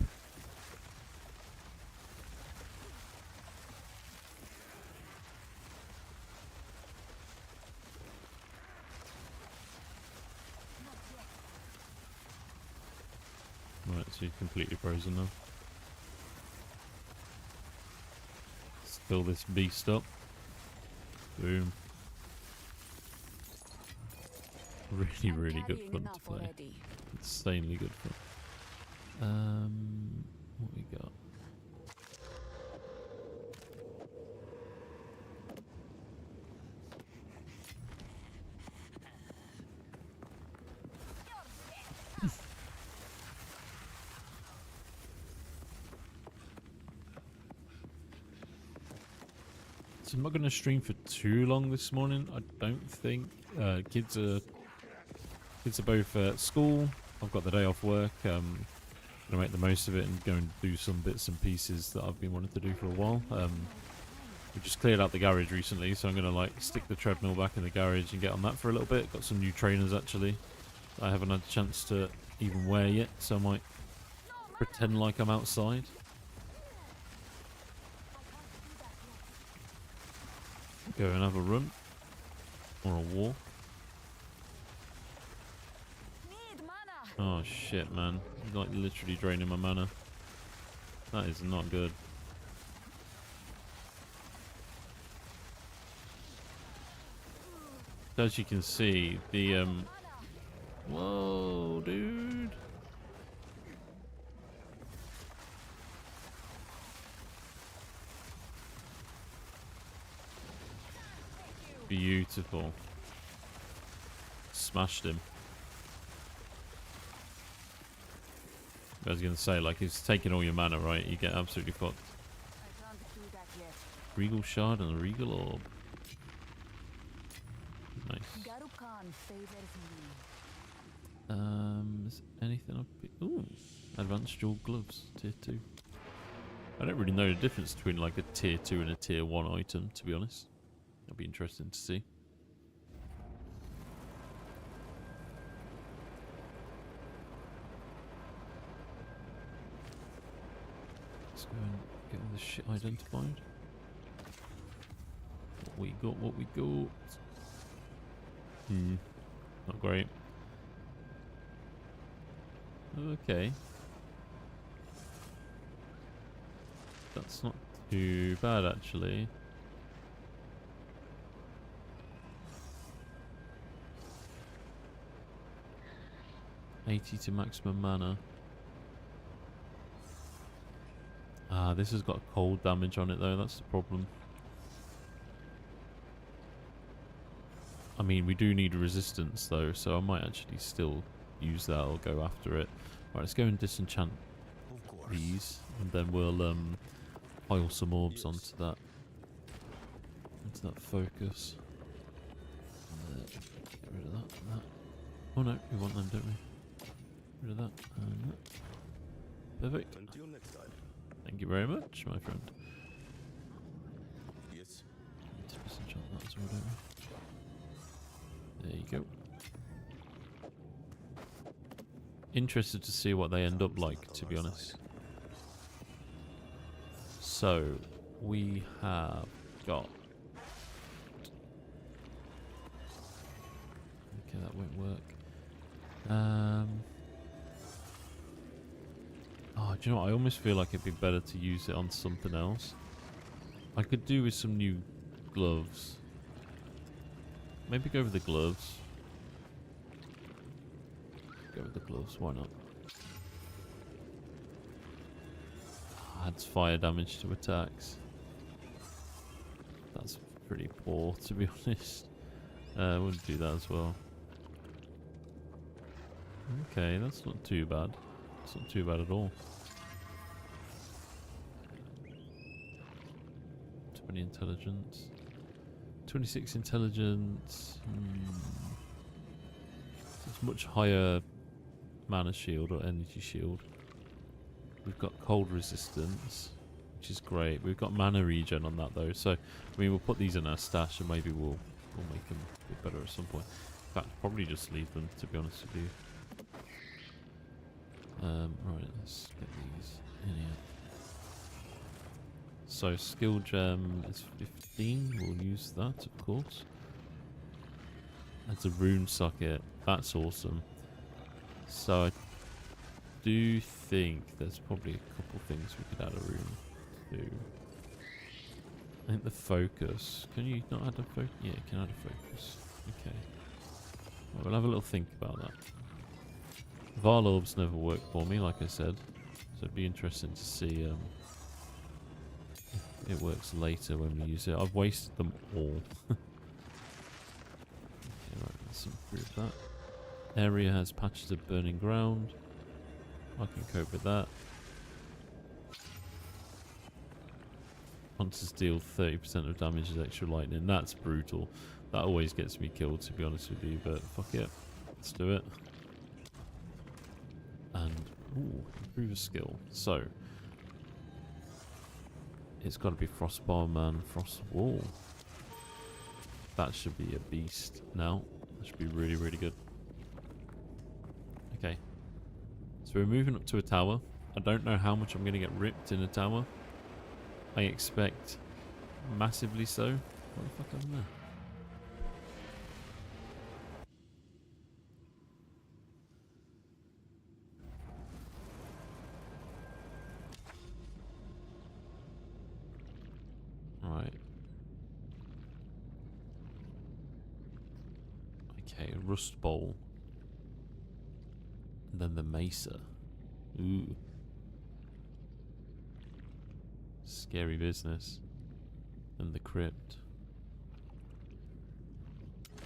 Right, so you're completely frozen now. Let's fill this beast up. Boom. Really, really good fun to play. Already. Insanely good fun. What we got? So I'm not going to stream for too long this morning. I don't think. Kids are both at school. I've got the day off work. Gonna make the most of it and go and do some bits and pieces that I've been wanting to do for a while. We just cleared out the garage recently, so I'm gonna like stick the treadmill back in the garage and get on that for a little bit. Got some new trainers actually. I haven't had a chance to even wear yet, so I might pretend like I'm outside. Go and have a run or a walk. Need mana. Oh shit, man! He's like literally draining my mana. That is not good. As you can see, the whoa, dude! Beautiful. Smashed him. I was gonna say, like, he's taking all your mana, right? You get absolutely fucked. I can't do that yet. Regal Shard and a Regal Orb. Nice. Garu Khan favors me. Is anything up here? Ooh, Advanced Dual Gloves, Tier 2. I don't really know the difference between like a Tier 2 and a Tier 1 item, to be honest. That'll be interesting to see. Let's go and get all this shit identified. What we got, what we got. Not great. Okay. That's not too bad, actually. $80 to maximum mana. Ah, this has got cold damage on it, though. That's the problem. I mean, we do need resistance, though, so I might actually still use that or go after it. Right, let's go and disenchant these, and then we'll pile some orbs onto that focus. Get rid of that and that. Oh no, we want them, don't we? Rid of that and that. Perfect. Until next time. Thank you very much, my friend. Yes. Need to disenchant that as well, don't we? There you go. Interested to see what they end up like, to be honest. So, we have got... Okay, that won't work. Oh, do you know what? I almost feel like it'd be better to use it on something else. I could do with some new gloves. Maybe go with the gloves. Go with the gloves, why not? Adds fire damage to attacks. That's pretty poor, to be honest. Wouldn't do that as well. Okay, that's not too bad. It's not too bad at all. 20 intelligence. 26 intelligence. It's much higher mana shield or energy shield. We've got cold resistance, which is great. We've got mana regen on that though, so I mean we'll put these in our stash and maybe we'll make them a bit better at some point. In fact, probably just leave them, to be honest with you. Right, let's get these in here. So skill gem is 15. We'll use that, of course. That's a rune socket. That's awesome. So I do think there's probably a couple things we could add a rune to. I think the focus. Can you not add a focus? Yeah, you can add a focus. Okay. Well, we'll have a little think about that. Val orbs never worked for me, like I said. So it'd be interesting to see if it works later when we use it. I've wasted them all. Okay, right, let's improve that. Area has patches of burning ground. I can cope with that. Monsters deal 30% of damage as extra lightning. That's brutal. That always gets me killed, to be honest with you, but fuck it. Let's do it. And, ooh, improve a skill. So, it's got to be Frostbomb and Frost Wall. That should be a beast now. That should be really, really good. Okay. So we're moving up to a tower. I don't know how much I'm going to get ripped in a tower. I expect massively so. What the fuck happened there? Right. Okay, Rust Bowl. And then the Mesa. Ooh. Scary business. And the Crypt.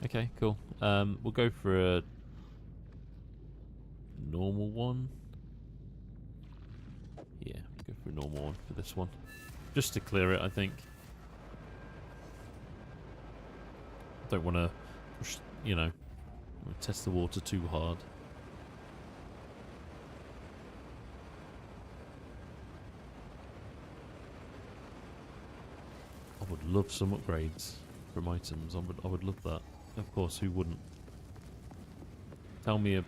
Okay, cool. We'll go for a normal one. Yeah, go for a normal one for this one. Just to clear it, I think. Don't want to push, you know, test the water too hard. I would love some upgrades from items. I would love that. Of course, who wouldn't? Tell me a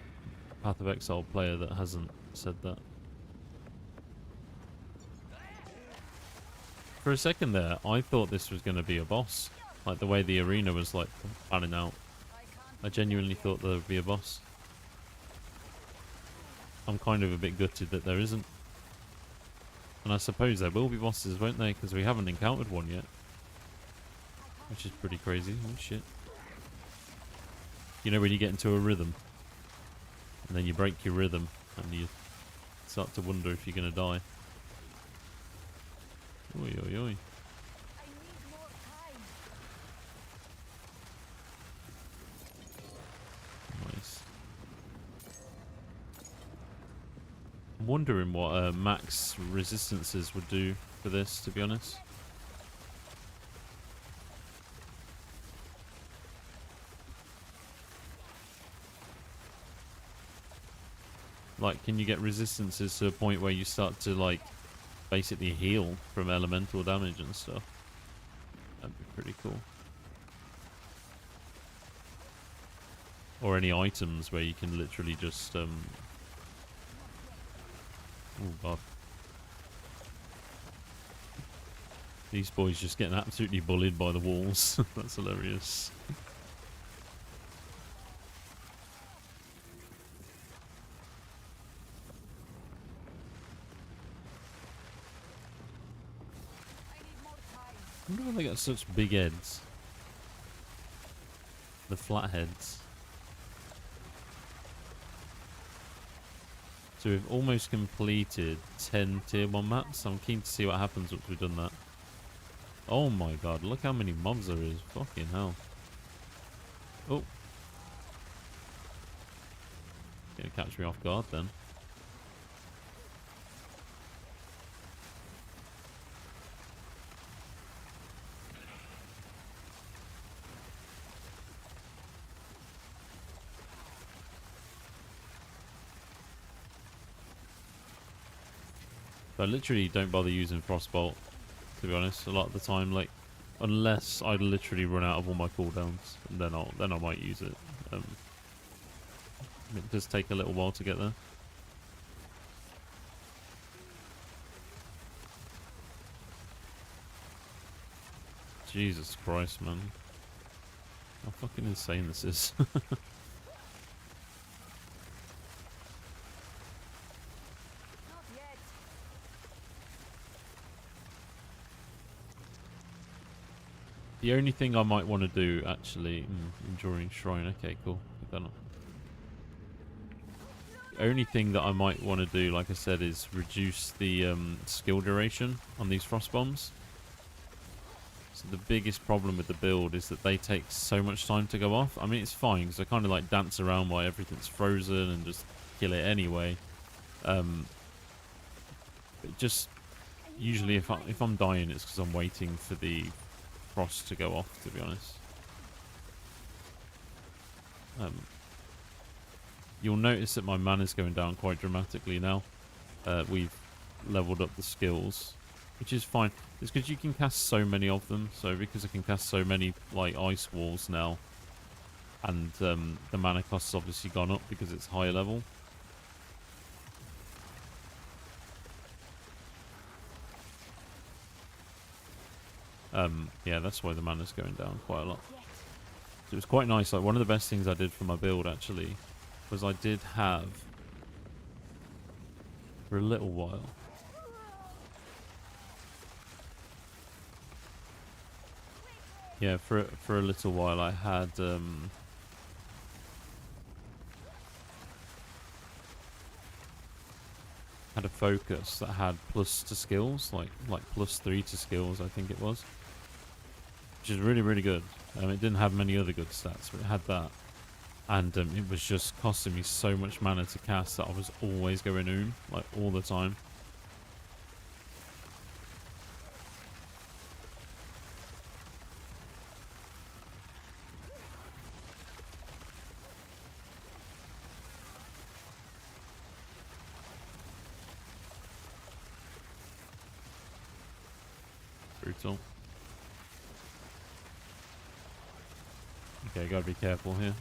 Path of Exile player that hasn't said that. For a second there, I thought this was going to be a boss. Like the way the arena was like panning out. I genuinely thought there would be a boss. I'm kind of a bit gutted that there isn't. And I suppose there will be bosses, won't they? Because we haven't encountered one yet. Which is pretty crazy. Oh shit. You know when you get into a rhythm. And then you break your rhythm. And you start to wonder if you're going to die. Oi, oi, oi. Nice. I'm wondering what max resistances would do for this, to be honest. Like, can you get resistances to a point where you start to, like, basically heal from elemental damage and stuff? That'd be pretty cool. Or any items where you can literally just, oh god. These boys just getting absolutely bullied by the walls. That's hilarious. I wonder why they got such big heads. The flat heads. So we've almost completed 10 tier 1 maps. I'm keen to see what happens once we've done that. Oh my god, look how many mobs there is. Fucking hell. Oh. gonna catch me off guard then. I literally don't bother using Frostbolt, to be honest, a lot of the time, like, unless I literally run out of all my cooldowns, and then I might use it. It does take a little while to get there. Jesus Christ, man. How fucking insane this is. Not yet. The only thing I might want to do, actually... Enduring Shrine, okay, cool. Done it. The only thing that I might want to do, like I said, is reduce the skill duration on these Frost Bombs. So the biggest problem with the build is that they take so much time to go off. I mean, it's fine, because I kind of like dance around while everything's frozen and just kill it anyway. But just... Usually if I'm dying, it's because I'm waiting for the frost to go off, to be honest. You'll notice that my mana's going down quite dramatically now. We've leveled up the skills, which is fine. It's because you can cast so many of them. So because I can cast so many like ice walls now, and the mana cost has obviously gone up because it's higher level. Yeah, that's why the mana's going down quite a lot. So it was quite nice. Like, one of the best things I did for my build, actually, was I did have, for a little while, yeah, for a little while I had a focus that had plus to skills, like +3 to skills, I think it was, which is really, really good. It didn't have many other good stats, but it had that. And it was just costing me so much mana to cast that I was always going like all the time. Brutal. Okay, gotta be careful here.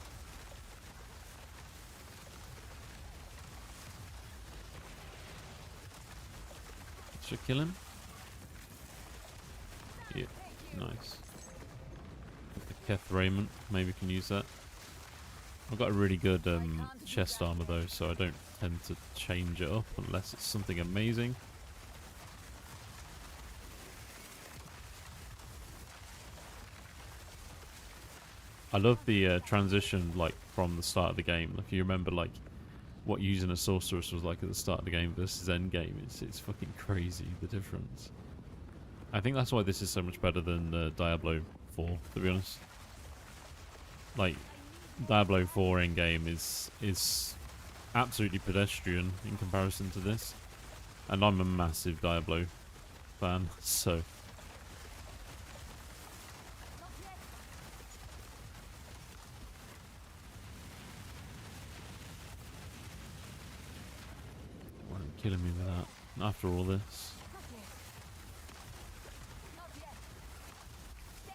Should kill him. Yeah, nice. The Keth Raiment, maybe can use that. I've got a really good chest armor though, so I don't tend to change it up unless it's something amazing. I love the transition, like, from the start of the game. If you remember, like, what using a sorceress was like at the start of the game versus Endgame, it's fucking crazy, the difference. I think that's why this is so much better than Diablo 4, to be honest. Like, Diablo 4 Endgame is absolutely pedestrian in comparison to this. And I'm a massive Diablo fan, so... Killing me with that after all this.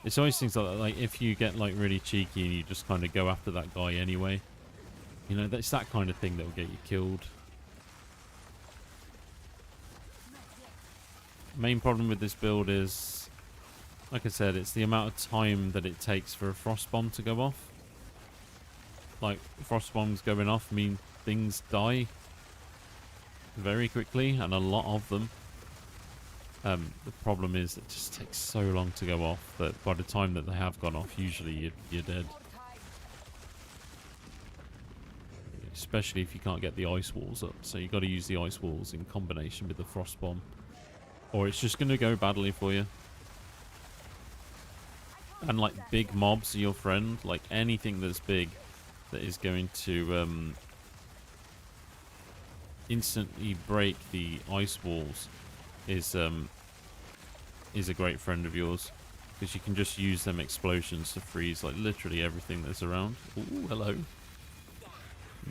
It's always things like that, like if you get like really cheeky and you just kind of go after that guy anyway, you know, that's that kind of thing that will get you killed. Main problem with this build is, like I said, it's the amount of time that it takes for a frost bomb to go off. Like, frost bombs going off mean things die very quickly, and a lot of them. The problem is it just takes so long to go off that by the time that they have gone off, usually you're dead. Especially if you can't get the ice walls up. So you've got to use the ice walls in combination with the frost bomb, or it's just going to go badly for you. And like big mobs are your friend. Like anything that's big that is going to instantly break the ice walls is a great friend of yours, because you can just use them explosions to freeze like literally everything that's around. Ooh, hello.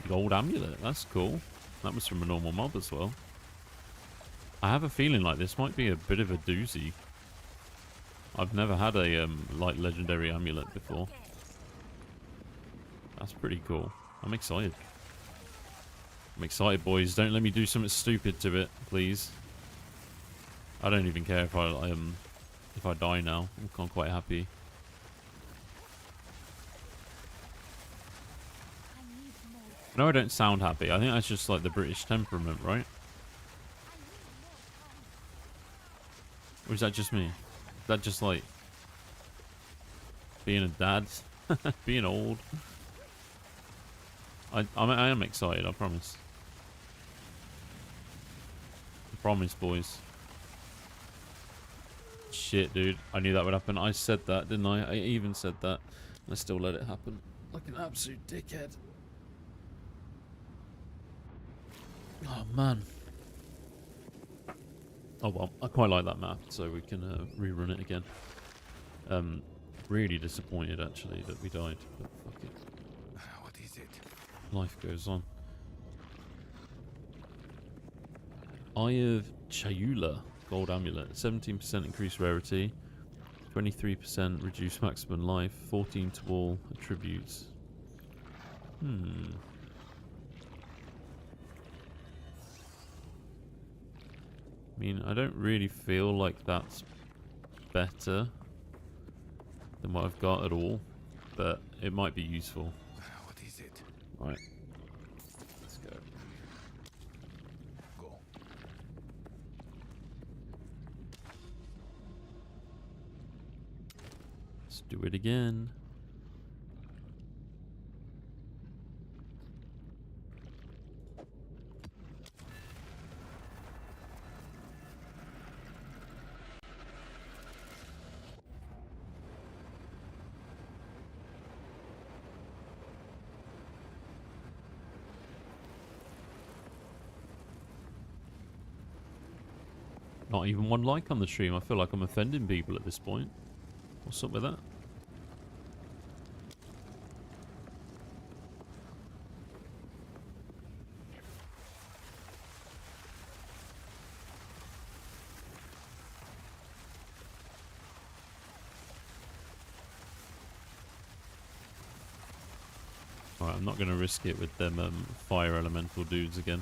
Gold amulet, that's cool. That was from a normal mob as well. I have a feeling like this might be a bit of a doozy. I've never had a light legendary amulet before. That's pretty cool. I'm excited. I'm excited, boys. Don't let me do something stupid to it, please. I don't even care if I die now. I'm quite happy. No, I don't sound happy. I think that's just like the British temperament, right? Or is that just me? Is that just like being a dad? Being old? I am excited, I promise. I promise, boys. Shit, dude. I knew that would happen. I said that, didn't I? I even said that. And I still let it happen. Like an absolute dickhead. Oh, man. Oh, well. I quite like that map, so we can rerun it again. Really disappointed, actually, that we died. But fuck it. What is it? Life goes on. Eye of Chayula. Gold amulet. 17% increased rarity. 23% reduced maximum life. 14 to all attributes. I mean, I don't really feel like that's better than what I've got at all, but it might be useful. What is it? Right. Let's go. Go. Let's do it again. Not even one like on the stream. I feel like I'm offending people at this point. What's up with that? Alright, I'm not going to risk it with them fire elemental dudes again.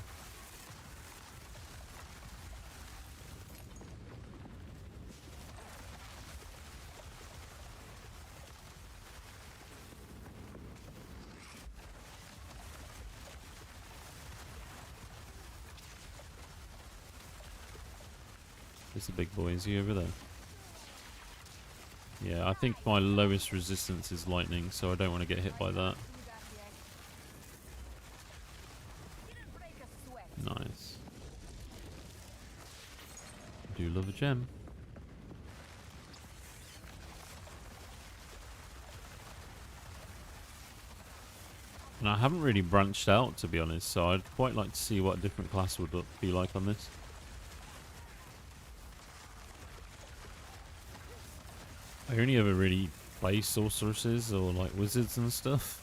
There's the big boy. Is he over there? Yeah, I think my lowest resistance is lightning, so I don't want to get hit by that. Nice. I do love a gem. And I haven't really branched out, to be honest, so I'd quite like to see what a different class would be like on this. I only ever really play sorceresses or like wizards and stuff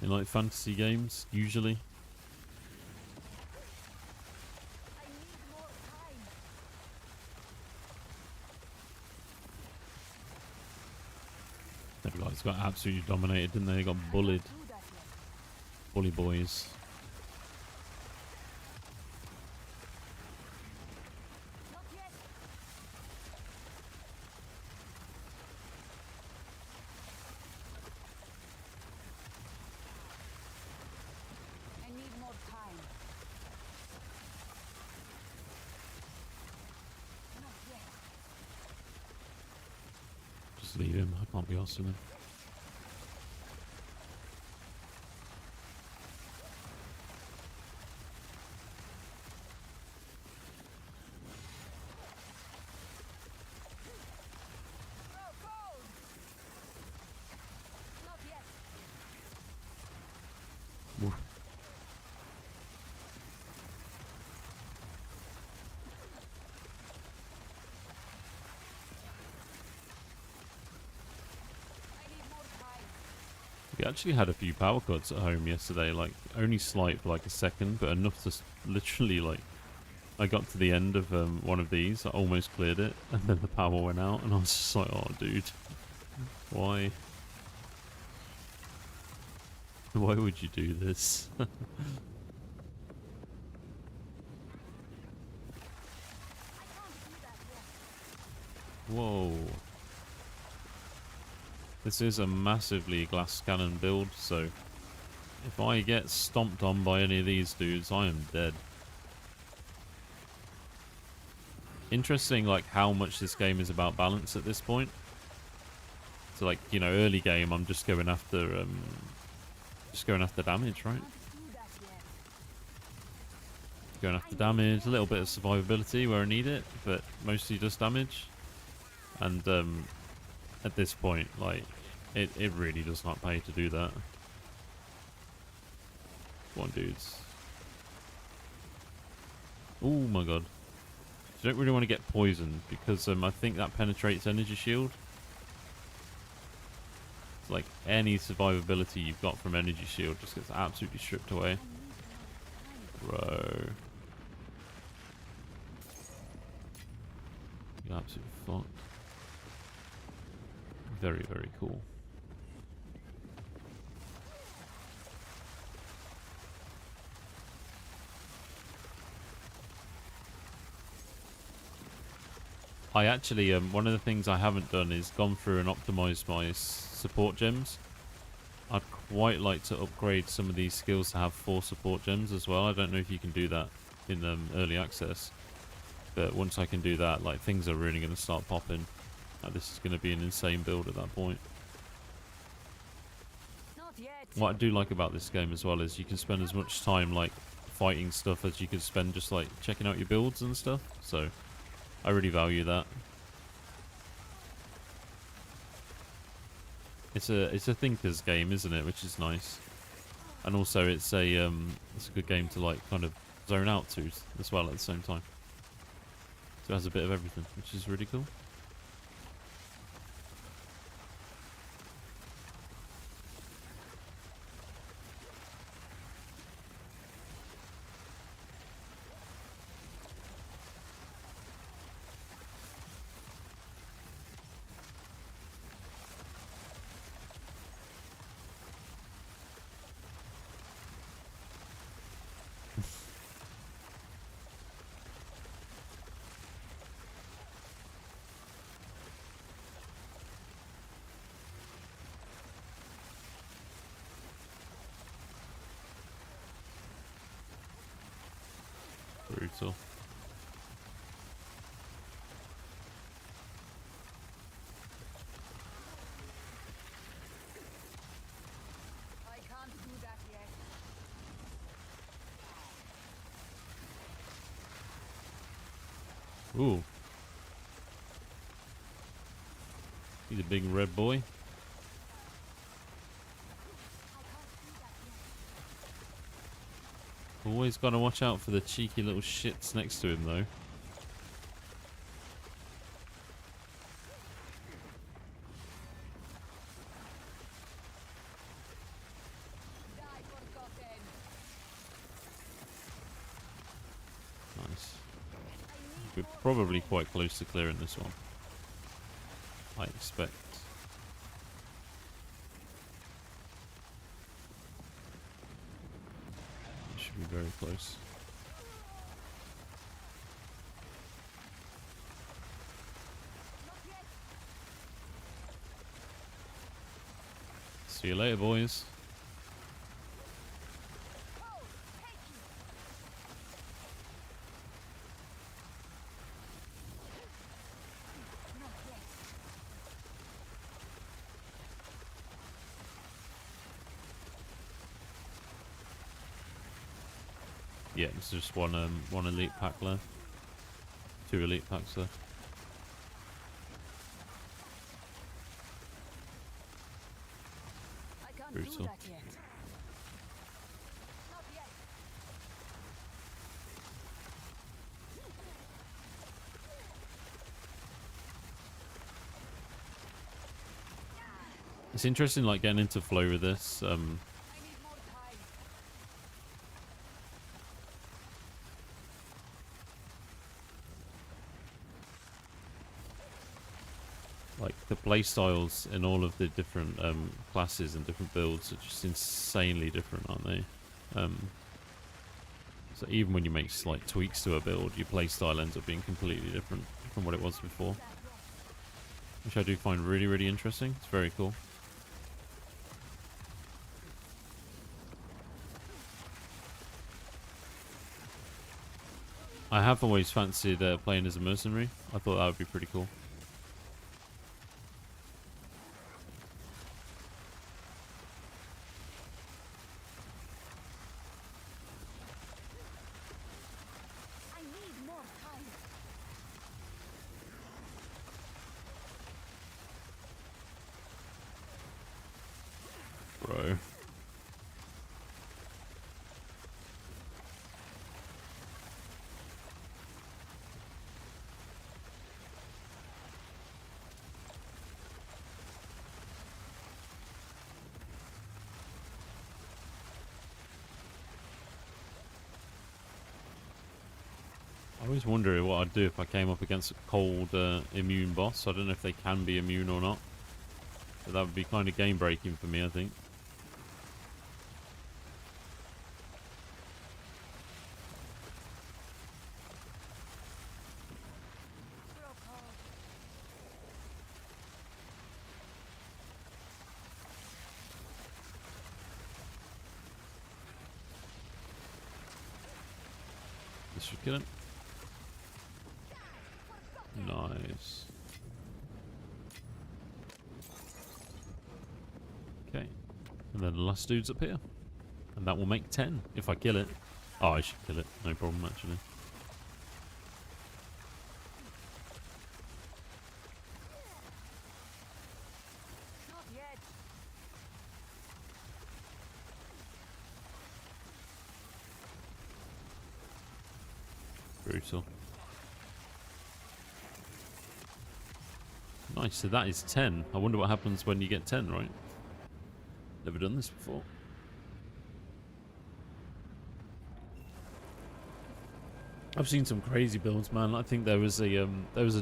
in like fantasy games, usually. They guys got absolutely dominated, didn't they? They got bullied. Bully boys. Just leave him. I can't be arsed with him. We actually had a few power cuts at home yesterday, like only slight for like a second, but enough to literally like, I got to the end of one of these, I almost cleared it, and then the power went out, and I was just like, oh dude, why? Why would you do this? Whoa. This is a massively glass cannon build, so if I get stomped on by any of these dudes, I am dead. Interesting, like, how much this game is about balance at this point. So, like, you know, early game, I'm just going after damage, right? Going after damage, a little bit of survivability where I need it, but mostly just damage. And at this point, like, it really does not pay to do that. Come on, dudes. Oh my god. You don't really want to get poisoned because I think that penetrates energy shield. It's like any survivability you've got from energy shield just gets absolutely stripped away. Bro. You're absolutely fucked. Very, very cool. I actually, one of the things I haven't done is gone through and optimized my support gems. I'd quite like to upgrade some of these skills to have 4 support gems as well. I don't know if you can do that in early access. But once I can do that, like, things are really going to start popping. Like, this is going to be an insane build at that point. Not yet. What I do like about this game as well is you can spend as much time, like, fighting stuff as you could spend just, like, checking out your builds and stuff. So I really value that. It's a thinker's game, isn't it? Which is nice. And also it's a good game to, like, kind of zone out to as well at the same time. So it has a bit of everything, which is really cool. Brutal. I can't do that yet. Ooh. He's a big red boy. Always got to watch out for the cheeky little shits next to him, though. Die forgotten. Nice. We're probably quite close to clearing this one. I expect. Should be very close. See you later, boys. Yeah, it's just one elite pack left. 2 elite packs left. I can't Brutal. do that yet. Not yet. It's interesting, like, getting into flow with this. I need more time. Like, the playstyles in all of the different classes and different builds are just insanely different, aren't they? So even when you make slight tweaks to a build, your playstyle ends up being completely different from what it was before. Which I do find really, really interesting. It's very cool. I have always fancied playing as a mercenary. I thought that would be pretty cool. I need more time. Bro. I always wonder what I'd do if I came up against a cold immune boss. I don't know if they can be immune or not. But that would be kind of game breaking for me, I think. Real cold. This should kill him. Nice. Okay. And then the last dude's up here. And that will make 10 if I kill it. Oh, I should kill it. No problem, actually. Not yet. Brutal. Nice, so that is 10. I wonder what happens when you get 10, right? Never done this before. I've seen some crazy builds, man. I think there was a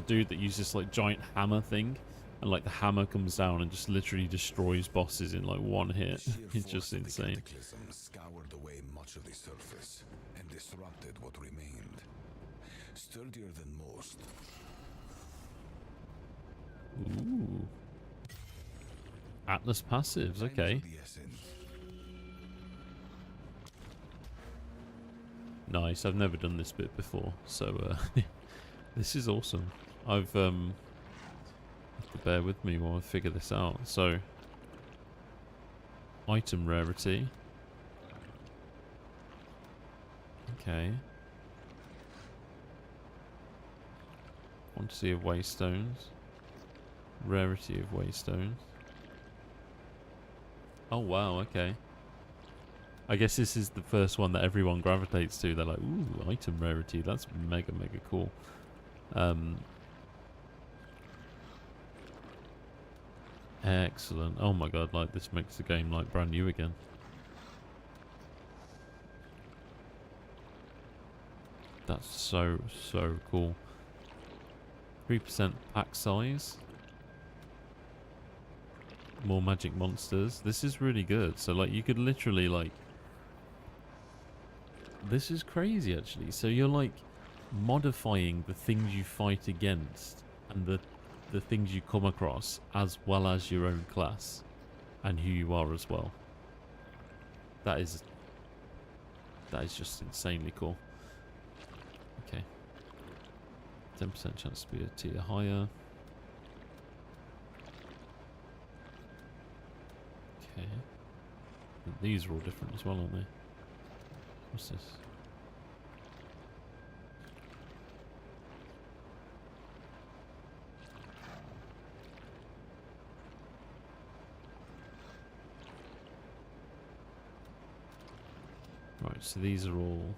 dude that used this like giant hammer thing, and like the hammer comes down and just literally destroys bosses in like one hit. Sheer It's just force of the insane. cataclysm scoured away much of the surface and disrupted what remained. Sturdier than most. Ooh. Atlas passives, Time okay. is of the essence. Nice. I've never done this bit before, so this is awesome. Have to bear with me while I figure this out. So, item rarity. Okay. Quantity of waystones. Rarity of waystones. Oh wow, okay. I guess this is the first one that everyone gravitates to. They're like, ooh, item rarity. That's mega, mega cool. Excellent. Oh my god, like this makes the game like brand new again. That's so, so cool. 3% pack size. More magic monsters. This is really good. So like you could literally like... This is crazy actually. So you're like modifying the things you fight against and the things you come across as well as your own class and who you are as well. That is just insanely cool. Okay. 10% chance to be a tier higher. Okay. These are all different as well, aren't they? What's this? Right, so these are all...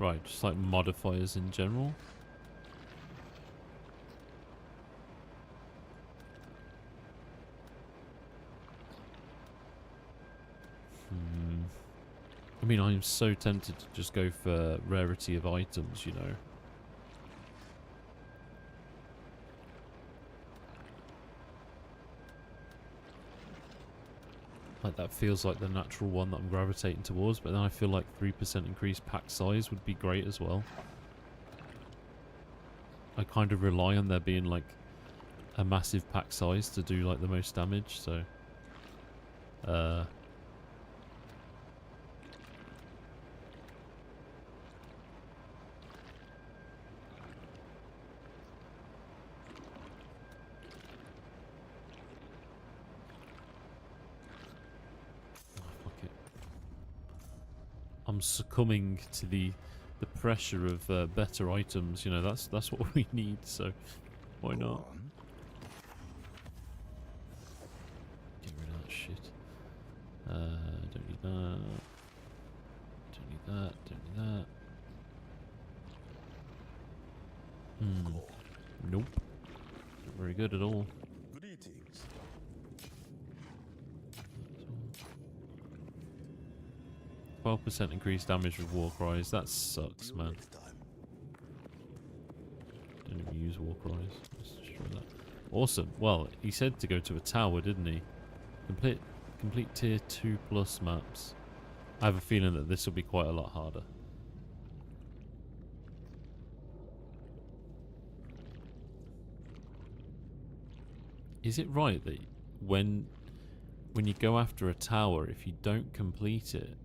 Right, just like modifiers in general. I mean, I'm so tempted to just go for rarity of items, you know. Like, that feels like the natural one that I'm gravitating towards, but then I feel like 3% increased pack size would be great as well. I kind of rely on there being, like, a massive pack size to do, like, the most damage, so... fuck it. I'm succumbing to the pressure of better items, you know, that's what we need, so why Go not? on. Get rid of that shit. Don't need that. Don't need that. Don't need that. Nope. Not very good at all. Greetings. 12% increased damage with war cries. That sucks, You man. next time. Don't even use war cries. Let's destroy that. Awesome. Well, he said to go to a tower, didn't he? Complete tier 2 plus maps. I have a feeling that this will be quite a lot harder. Is it right that when you go after a tower, if you don't complete it,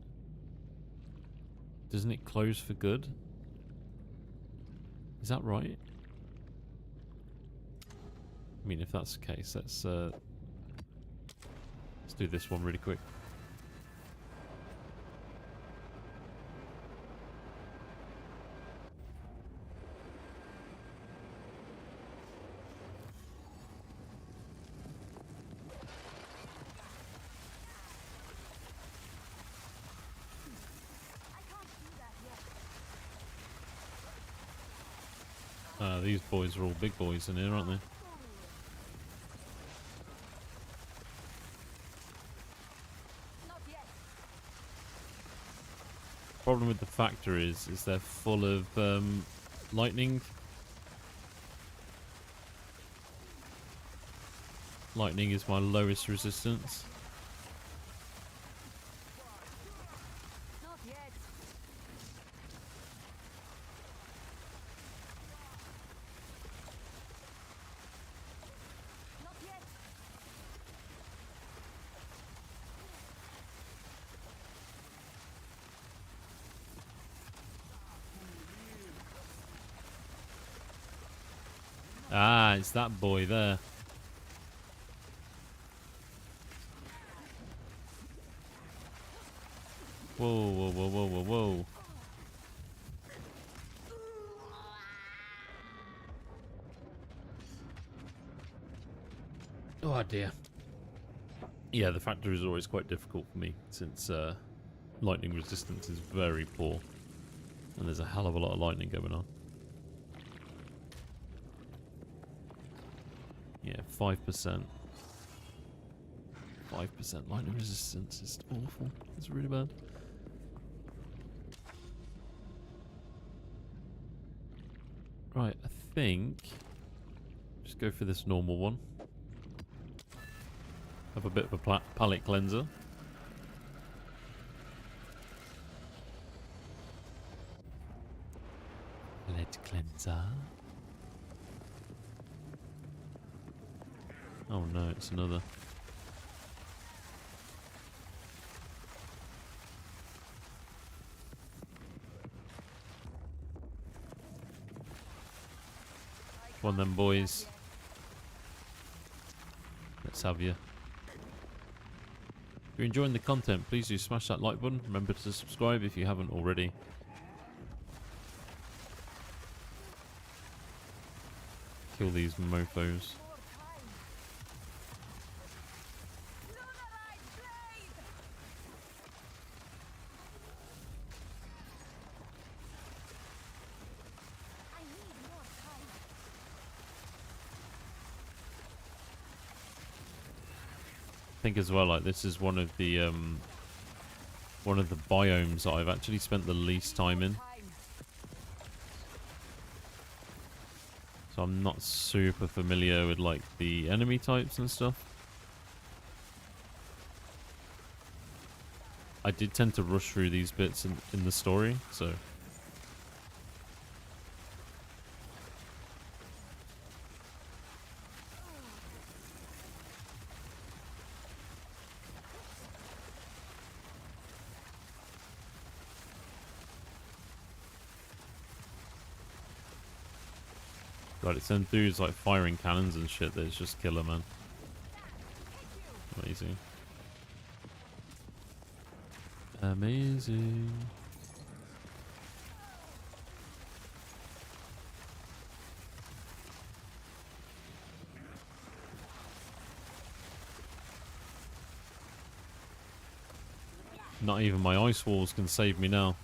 doesn't it close for good? Is that right? I mean, if that's the case, let's do this one really quick. These boys are all big boys in here, aren't they? Not yet. Problem with the factory is they're full of lightning. Lightning is my lowest resistance. Not yet. Not yet. Ah, it's that boy there. Whoa, whoa, whoa, whoa, whoa, whoa. Oh dear. Yeah, the factor is always quite difficult for me since lightning resistance is very poor. And there's a hell of a lot of lightning going on. Yeah, 5%. 5% lightning resistance is awful. It's really bad. Right, I think... just go for this normal one. Have a bit of a palate cleanser. Lead cleanser. Oh no, it's another. One of them boys. Let's have you. If you're enjoying the content, please do smash that like button. Remember to subscribe if you haven't already. Kill these mofos. More time. Lunarized blade. think as well, like this is one of the biomes that I've actually spent the least time in. So I'm not super familiar with like the enemy types and stuff. I did tend to rush through these bits in the story, so. God, it's them dudes like firing cannons and shit that's just killer, man. Amazing. Amazing. Not even my ice walls can save me now.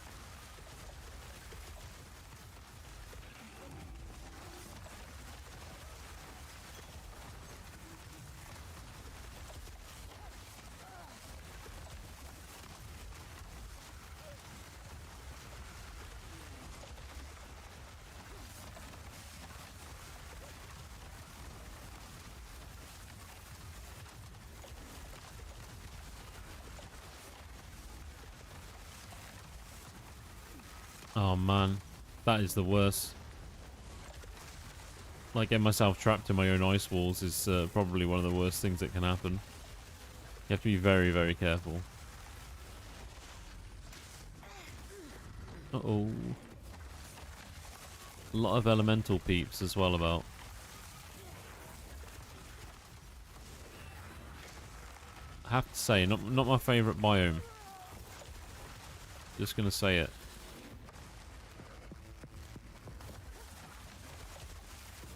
Oh man, that is the worst. Like getting myself trapped in my own ice walls is probably one of the worst things that can happen. You have to be very, very careful. Uh-oh. A lot of elemental peeps as well about. I have to say, not my favourite biome. Just gonna say it.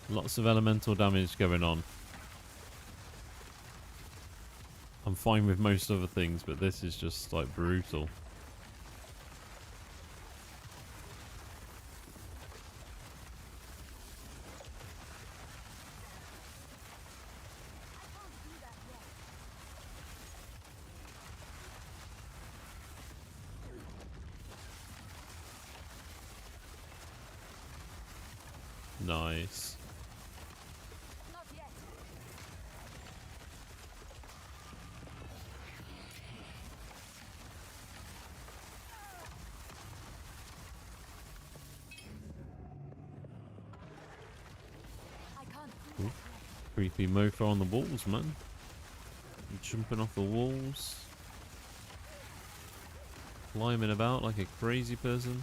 Lots of elemental damage going on. I'm fine with most other things, but this is just like brutal. Nice. Ooh. Creepy mofo on the walls, man. Jumping off the walls. Climbing about like a crazy person.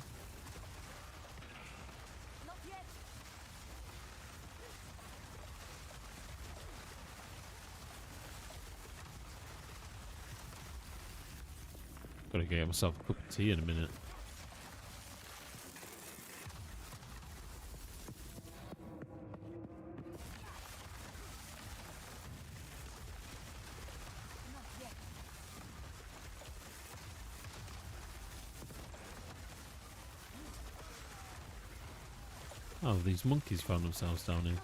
Gotta go get myself a cup of tea in a minute. Oh, these monkeys found themselves down here.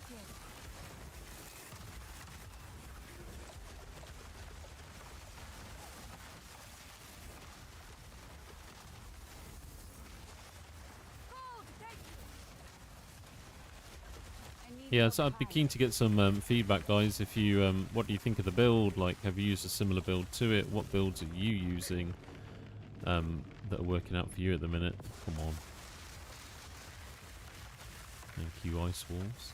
Yeah, so I'd be keen to get some feedback, guys. If you, what do you think of the build? Like, have you used a similar build to it? What builds are you using that are working out for you at the minute? Come on. Thank you, Ice Walls.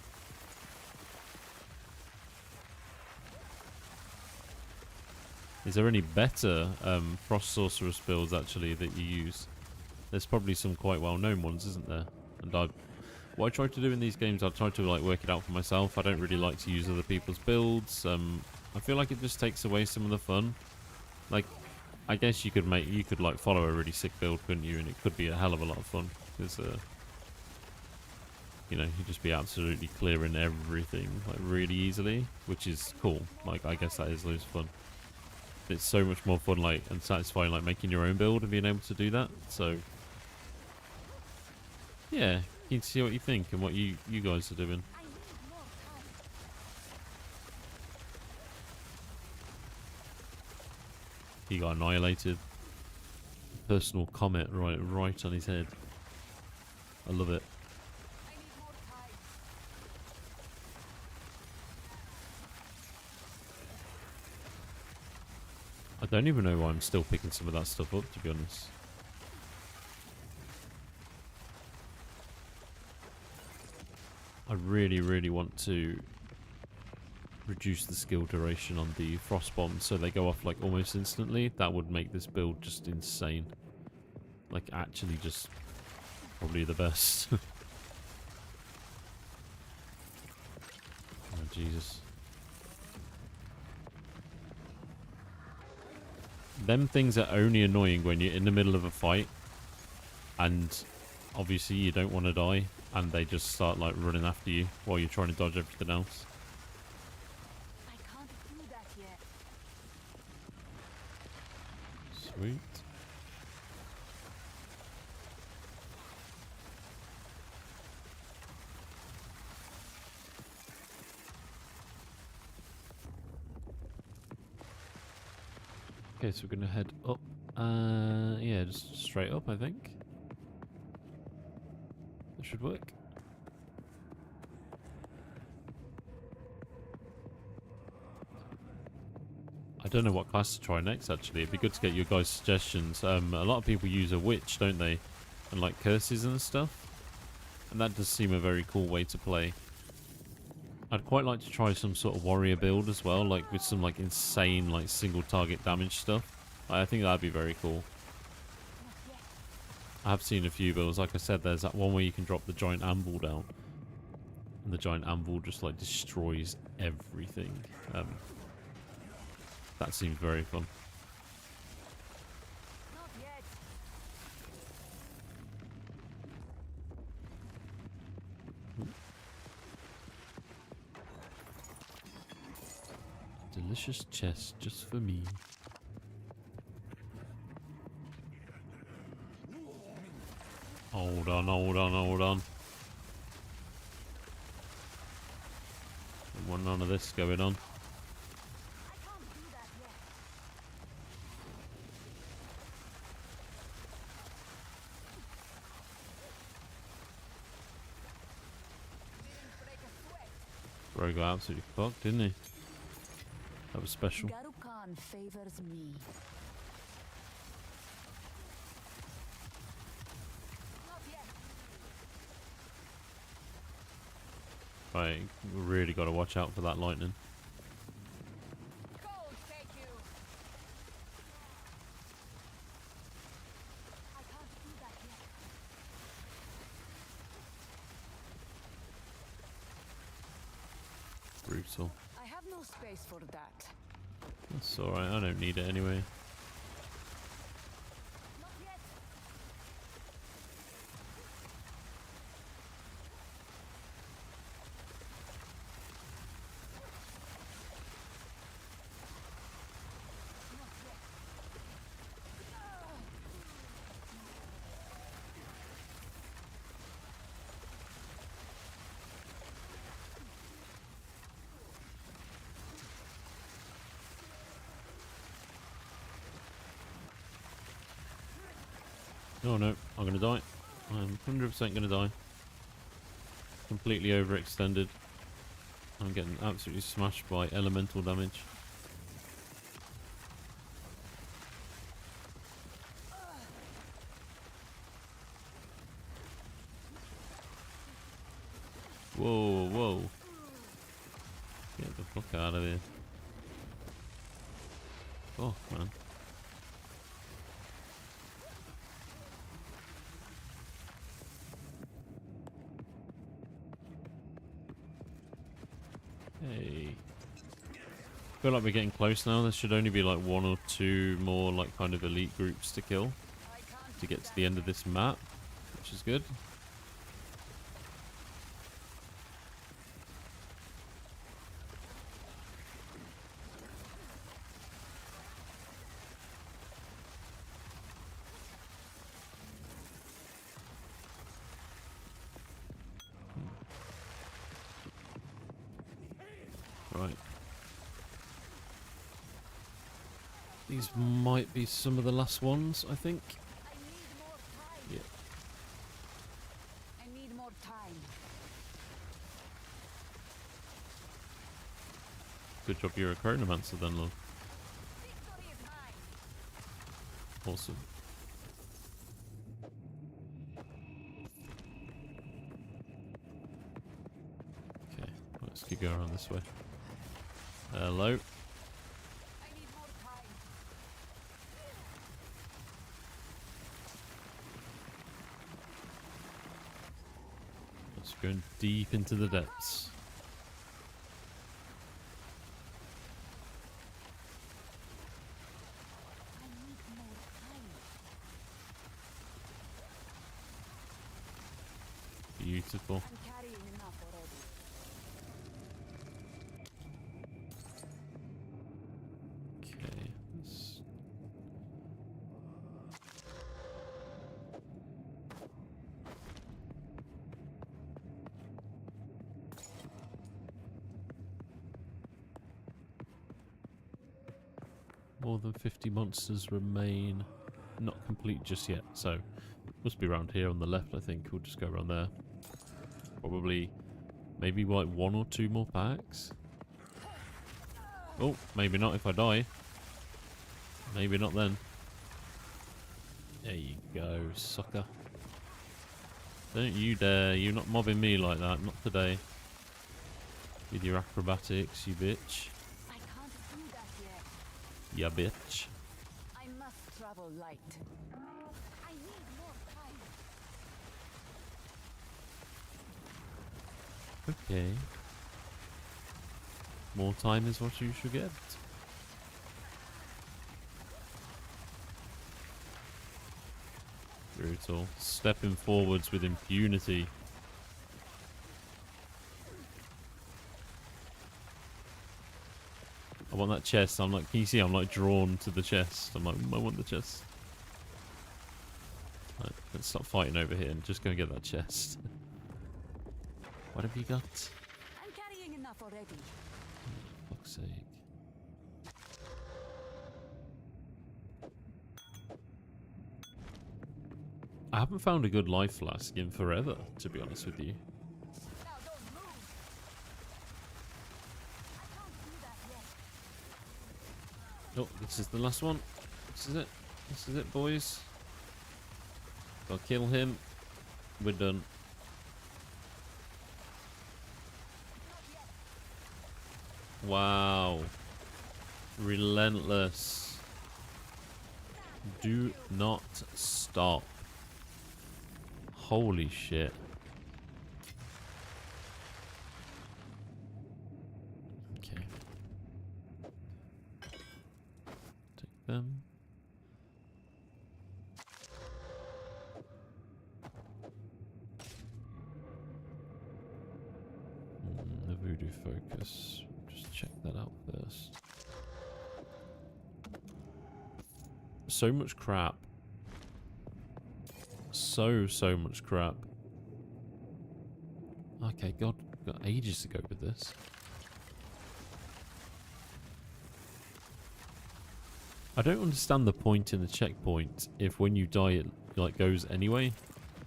Is there any better Frost Sorceress builds, actually, that you use? There's probably some quite well-known ones, isn't there? And what I try to do in these games, I try to like work it out for myself. I don't really like to use other people's builds. I feel like it just takes away some of the fun. Like, I guess you could like follow a really sick build, couldn't you? And it could be a hell of a lot of fun because, you know, you'd just be absolutely clearing everything like really easily, which is cool. Like, I guess that is loads of fun. It's so much more fun, like, and satisfying, like making your own build and being able to do that. So, yeah. Keen to see what you think and what you guys are doing. He got annihilated. Personal comet right on his head. I love it. I need more time. I don't even know why I'm still picking some of that stuff up, to be honest. I really, really want to reduce the skill duration on the frost bombs so they go off like almost instantly. That would make this build just insane. Like actually just probably the best. Oh Jesus. Them things are only annoying when you're in the middle of a fight and obviously you don't want to die and they just start like running after you while you're trying to dodge everything else. I can't do that yet. Sweet. Okay, so we're gonna head up. Yeah, just straight up, I think. That should work. I don't know what class to try next, actually. It'd be good to get your guys' suggestions. A lot of people use a witch, don't they? And like curses and stuff. And that does seem a very cool way to play. I'd quite like to try some sort of warrior build as well, like with some like insane like single target damage stuff. I think that'd be very cool. I have seen a few builds. Like I said, there's that one where you can drop the giant anvil down. And the giant anvil just like destroys everything. That seems very fun. Not yet. Delicious chest just for me. Hold on, hold on, hold on. Don't want none of this going on. I can't do that yet. Didn't break a sweat. Bro got absolutely fucked, didn't he? That was special. Garukan favors me. Not yet. Right, we really got to watch out for that lightning. Cold, take you. I can't do that yet. Brutal. I have no space for that. That's alright, I don't need it anyway. Not yet. Not yet. Oh no, I'm gonna die. I'm 100% gonna die. Completely overextended. I'm getting absolutely smashed by elemental damage. Whoa, whoa. Get the fuck out of here. Oh, man. Hey. Feel like we're getting close now. There should only be like one or two more like kind of elite groups to kill I can't to do get to that. the end of this map, which is good. Right. These might be some of the last ones, I think. I need more time. Yeah. I need more time. Good job you're a Chronomancer then, love. Victory is mine. Awesome. Okay, let's keep going around this way. Hello. I need more time. Let's go deep into the depths. I need more time. Beautiful. I'm carrying enough already. Okay. More than 50 monsters remain. Not complete just yet, so must be around here on the left, I think. We'll just go around there. Probably, maybe like 1 or 2 more packs. Oh, maybe not if I die. Maybe not then. There you go, sucker. Don't you dare. You're not mobbing me like that. Not today. With your acrobatics, you bitch. I can't do that yet. Ya bitch. I must travel light. I need more time. Okay. More time is what you should get. Brutal. Stepping forwards with impunity. I want that chest. I'm like, can you see I'm like drawn to the chest? I'm like, I want the chest. Right, let's stop fighting over here and just go and get that chest. What have you got? I'm carrying enough already. Fuck's sake. I haven't found a good life flask in forever, to be honest with you. Now don't move. I can't do that yet. Oh, this is the last one. This is it. This is it, boys. Gotta kill him. We're done. Wow. Relentless. Do not stop. Holy shit. Okay. Take them. The voodoo focus. Just check that out first. So much crap. So much crap. Okay, God, got ages to go with this. I don't understand the point in the checkpoint if when you die it like goes anyway.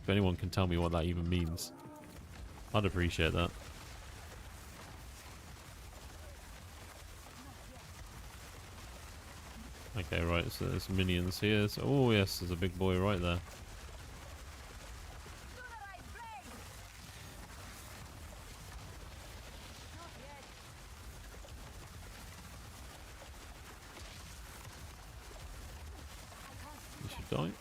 If anyone can tell me what that even means, I'd appreciate that. Okay, right, so there's minions here. So, oh yes, there's a big boy right there. Do the right blade. Not yet. I can't do You that. should die.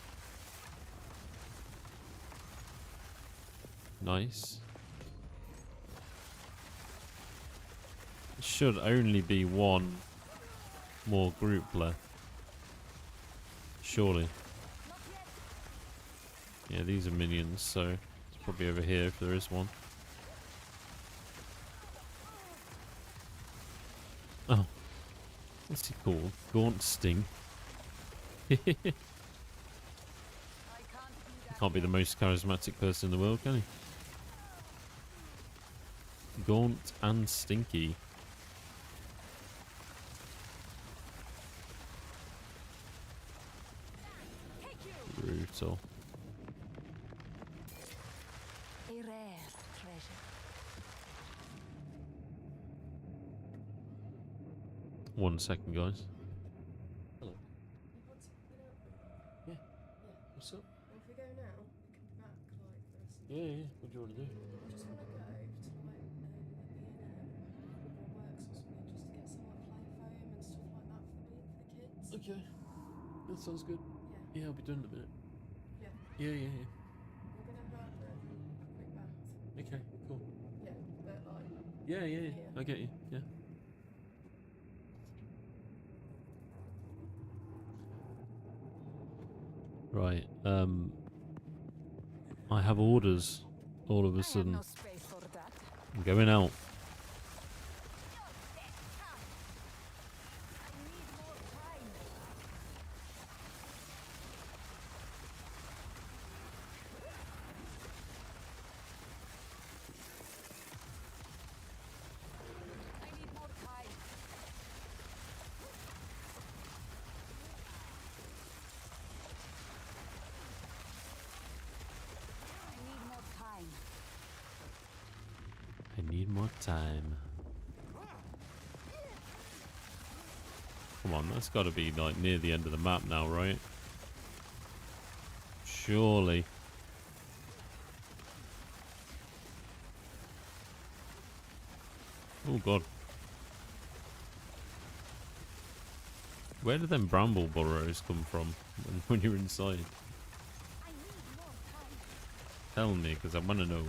Nice. It should only be one more group left. Surely. Not yet. Yeah, these are minions, so it's probably over here if there is one. Oh. What's he called? Gaunt Sting. I can't do that. Can't be the most charismatic person in the world, can he? Gaunt and Stinky. all. A rare treasure. One second, guys. Hello. Yeah. What's up? Well, if we go now, we can be back like the rest of the Yeah. What do you want to do? I just want to go to like B&M or Works or something just to get some like play foam and stuff like that for the kids. Okay. That sounds good. Yeah. Yeah, I'll be done in a minute. Yeah. Yeah. We're gonna have a quick bath. Okay, cool. Yeah, but like. Yeah. Yeah. I get you. Yeah. Right. I have orders all of a I have sudden. no space for that. I'm going out. I need more time. I need more time. I need more time. I need more time. Come on, that's got to be like near the end of the map now, right? Surely. Oh god. Where did them bramble burrows come from when you're inside? I need more time. Tell me, because I want to know.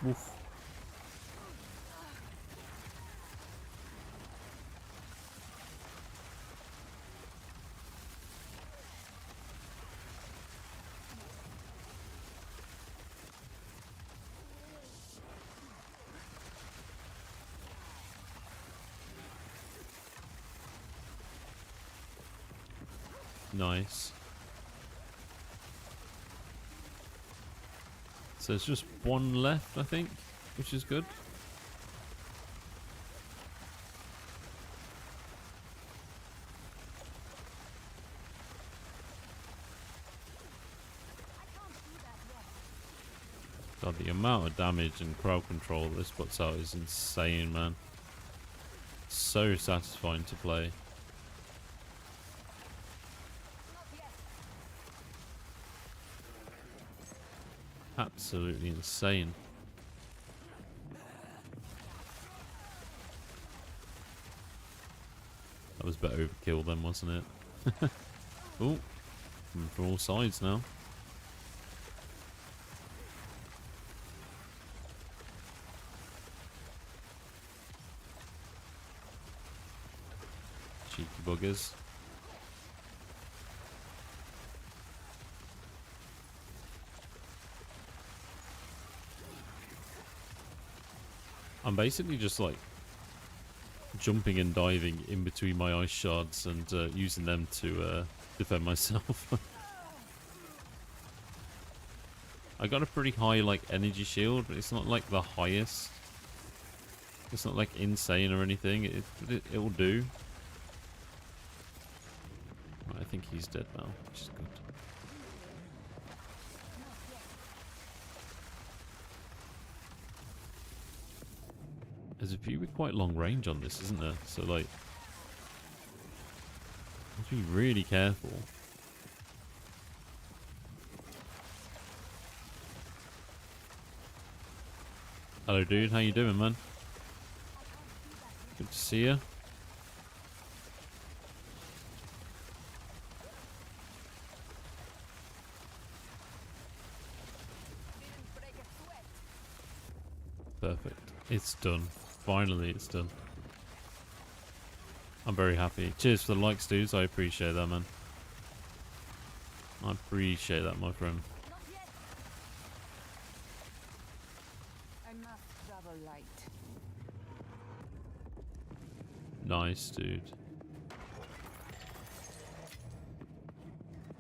Woof. Nice. So there's just one left, I think, which is good. I can't do that yet. God, the amount of damage and crowd control this puts out is insane, man. So satisfying to play. Not yet. Absolutely insane. That was a bit overkill then, wasn't it? Oh, coming from all sides now. Cheeky buggers. I'm basically just like jumping and diving in between my ice shards and using them to defend myself. I got a pretty high like energy shield, but it's not like the highest. It's not like insane or anything. It'll do. Right, I think he's dead now, which is good. There's a few with quite long range on this, isn't there? So like, have to be really careful. Hello, dude. How you doing, man? Good to see you. Didn't break a sweat. Perfect. It's done. Finally, it's done. I'm very happy. Cheers for the likes, dudes. I appreciate that, man. I appreciate that, my friend. Not yet. I must travel light. Nice, dude.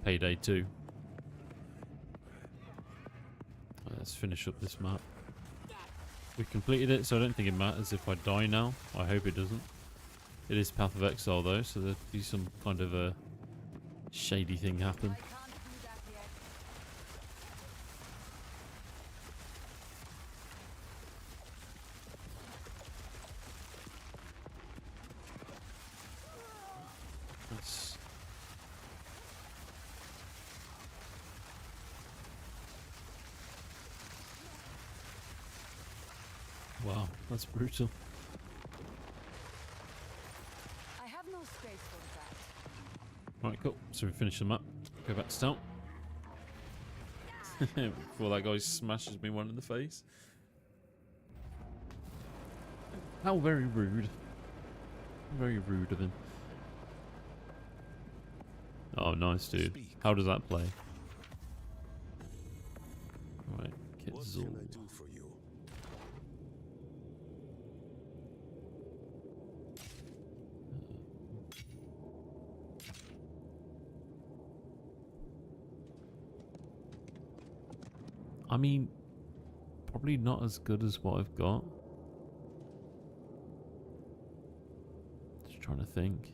Payday 2. Let's finish up this map. We completed it, so I don't think it matters if I die now. I hope it doesn't. It is Path of Exile though, so there'll be some kind of a shady thing happen. I can't do that yet. That's... Wow, that's brutal. I have no space for that. Alright, cool. So we finished the map. Go back to town. Before that guy smashes me one in the face. How very rude. Very rude of him. Oh, nice, dude. How does that play? Right, What Kitzul. can I do for you? I mean, probably not as good as what I've got. Just trying to think.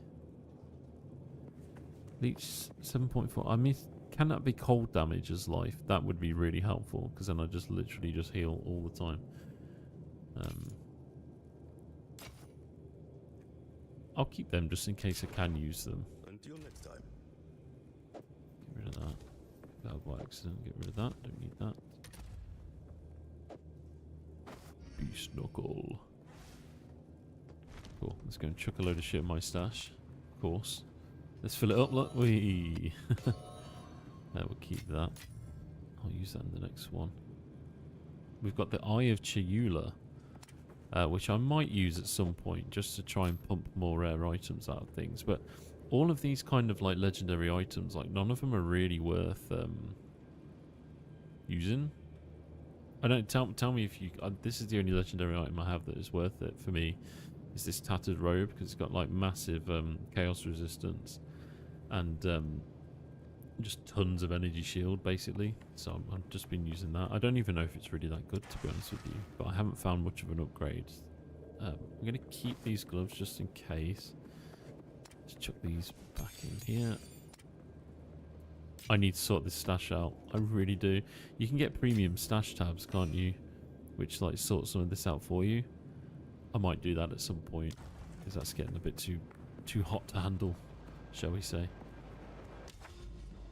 Leech 7.4. I mean, can that be cold damage as life? That would be really helpful, because then I just literally just heal all the time. I'll keep them just in case I can use them. Until next time. Get rid of that. That by accident. Get rid of that. Don't need that. Beast knuckle. Cool. Let's go and chuck a load of shit in my stash. Of course. Let's fill it up. Look. Wee. We'll keep that. I'll use that in the next one. We've got the Eye of Chiula, which I might use at some point just to try and pump more rare items out of things. But all of these kind of like legendary items, like none of them are really worth using. I don't tell me if you. This is the only legendary item I have that is worth it for me. Is this tattered robe, because it's got like massive chaos resistance and just tons of energy shield basically. So I've just been using that. I don't even know if it's really that good, to be honest with you, but I haven't found much of an upgrade. I'm gonna keep these gloves just in case. Just chuck these back in here. I need to sort this stash out. I really do. You can get premium stash tabs, can't you? Which like sort some of this out for you. I might do that at some point, because that's getting a bit too hot to handle, shall we say.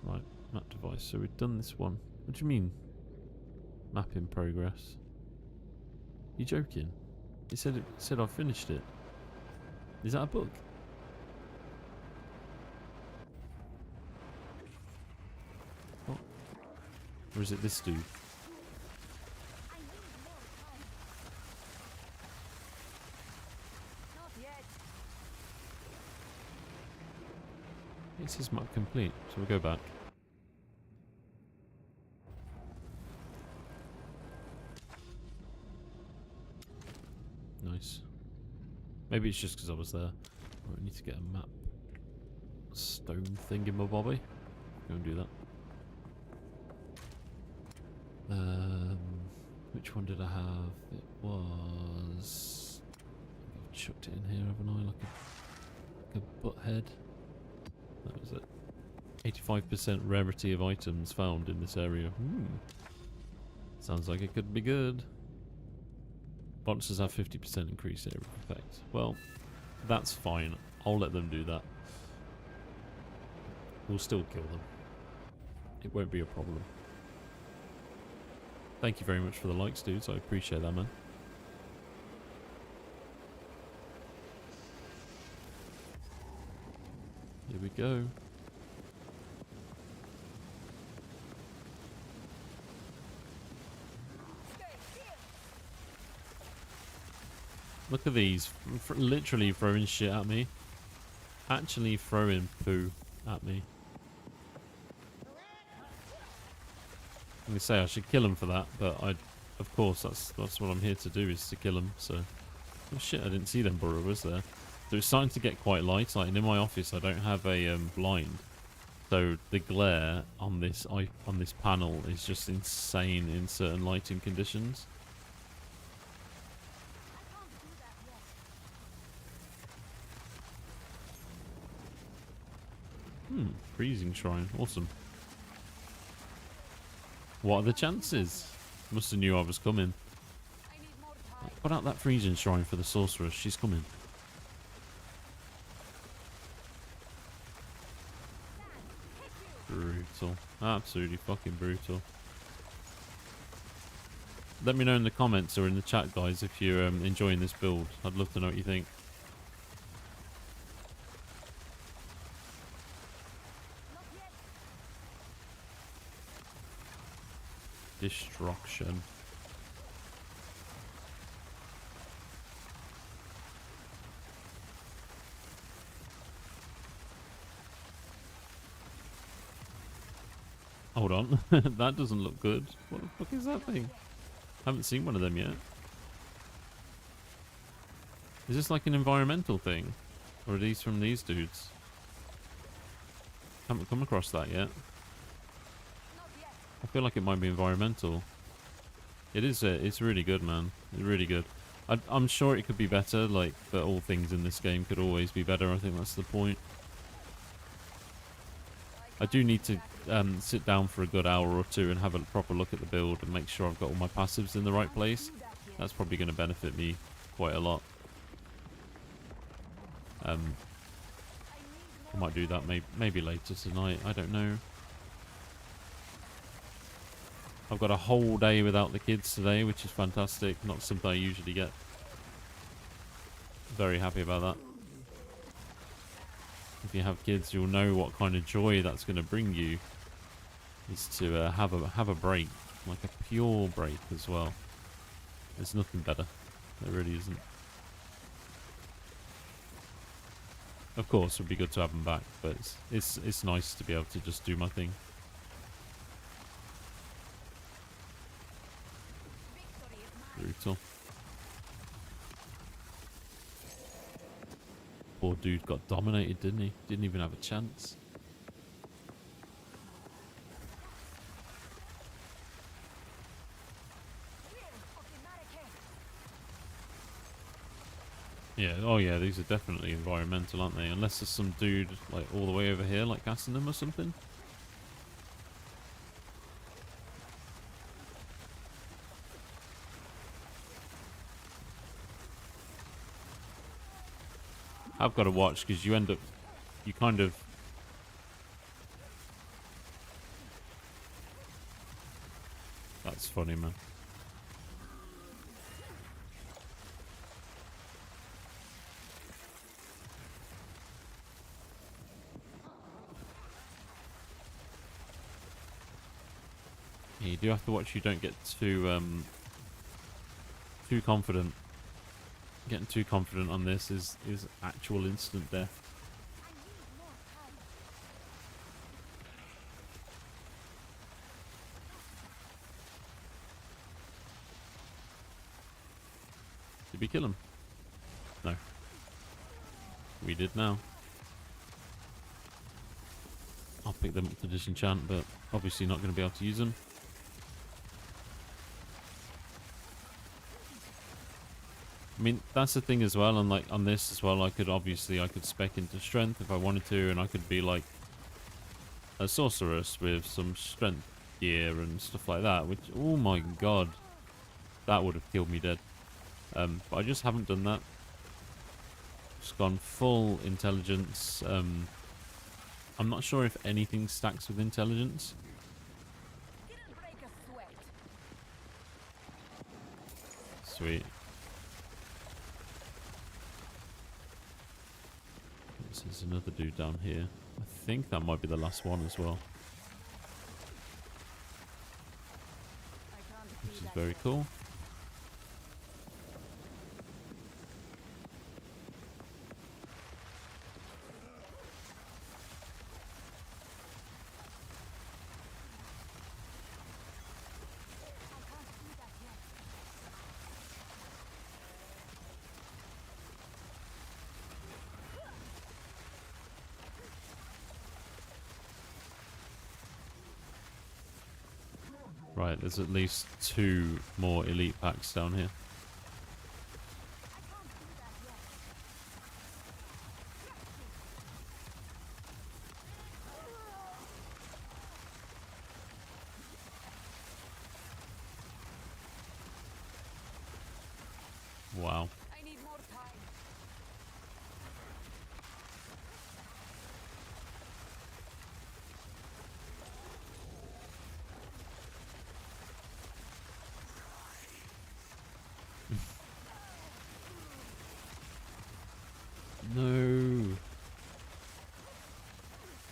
Right, map device. So we've done this one. What do you mean? Map in progress. You joking? It said I finished it. Is that a bug? What? Or is it this dude? I need more time. Not yet. It says map complete, so we'll go back. Nice. Maybe it's just because I was there. I need to get a map stone thing in my bobby. Go and do that. Which one did I have? It was... I've chucked it in here, haven't I? Like a butt head. That was it. 85% rarity of items found in this area. Sounds like it could be good. Monsters have 50% increased area effect. Well, that's fine. I'll let them do that. We'll still kill them. It won't be a problem. Thank you very much for the likes, dudes. I appreciate that, man. Here we go. Look at these. Literally throwing shit at me. Actually throwing poo at me. I'm gonna say I should kill him for that, but of course that's what I'm here to do, is to kill him. So, oh shit, I didn't see them burrowers there. So it's starting to get quite light. Like in my office, I don't have a blind, so the glare on this panel is just insane in certain lighting conditions. Freezing shrine. Awesome. What are the chances? Must have knew I was coming. I need more time. Put out that freezing shrine for the sorceress. She's coming. Brutal. Absolutely fucking brutal. Let me know in the comments or in the chat, guys, if you're enjoying this build. I'd love to know what you think. Not yet. Destruction. Hold on. That doesn't look good. What the fuck is that thing? Haven't seen one of them yet. Is this like an environmental thing? Or are these from these dudes? Haven't come across that yet. Not yet. I feel like it might be environmental. It is. It's really good, man. It's really good. I'm sure it could be better. Like, but all things in this game could always be better. I think that's the point. I do need to sit down for a good hour or two and have a proper look at the build and make sure I've got all my passives in the right place. That's probably going to benefit me quite a lot. I might do that maybe later tonight. I don't know. I've got a whole day without the kids today, which is fantastic. Not something I usually get. Very happy about that. If you have kids, you'll know what kind of joy that's going to bring you. Is to have a break, like a pure break as well. There's nothing better. There really isn't. Of course, it would be good to have them back, but it's nice to be able to just do my thing. Brutal. Poor dude got dominated, didn't he? Didn't even have a chance. Yeah, oh yeah, these are definitely environmental, aren't they? Unless there's some dude, like, all the way over here, like, casting them or something. I've got to watch, because you end up... You kind of... That's funny, man. Yeah, you do have to watch you don't get too confident. Getting too confident on this is actual instant death. Did we kill him? No. We did now. I'll pick them up to disenchant, but obviously not going to be able to use them. I mean, that's the thing as well, and like on this as well, I could spec into strength if I wanted to, and I could be like a sorceress with some strength gear and stuff like that, which, oh my god, that would have killed me dead. But I just haven't done that. Just gone full intelligence. I'm not sure if anything stacks with intelligence. Didn't break a sweat. Sweet. There's another dude down here. I think that might be the last one as well. Which is very cool. Right, there's at least 2 more elite packs down here. Wow. I need more time. No.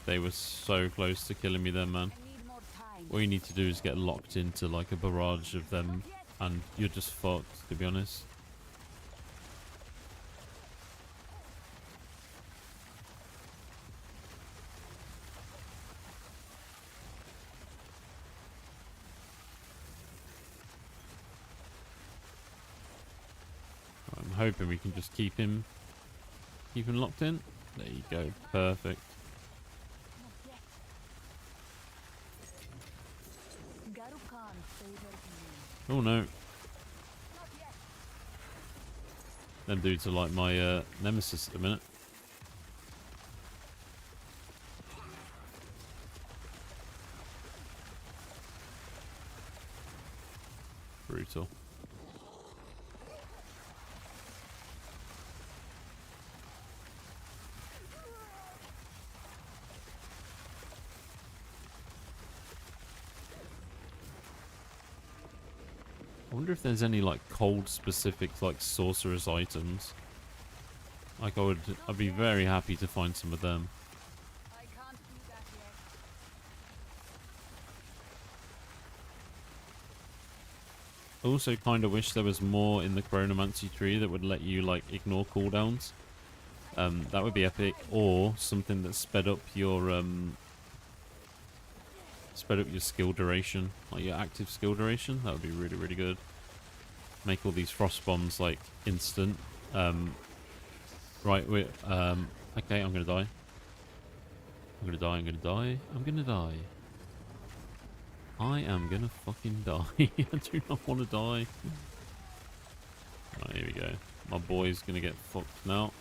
They were so close to killing me then, man. I need more time. All you need to do is get locked into like a barrage of them and you're just fucked, to be honest. I'm hoping we can just keep him locked in. There you go. Perfect. Not yet. Garukan favored me. Oh no. Not yet. Them dudes are like my nemesis at the minute. Brutal. I wonder if there's any like cold specific like sorceress items. Like I'd be very happy to find some of them. I can't do that yet. I also kind of wish there was more in the Chronomancy tree that would let you like ignore cooldowns. That would be epic, or something that sped up your skill duration, like your active skill duration. That would be really, really good. Make all these frost bombs like instant. Right, wait. Okay, I'm gonna die. I'm gonna die. I'm gonna die. I'm gonna die. I am gonna fucking die. I do not want to die. Right, here we go. My boy's gonna get fucked now.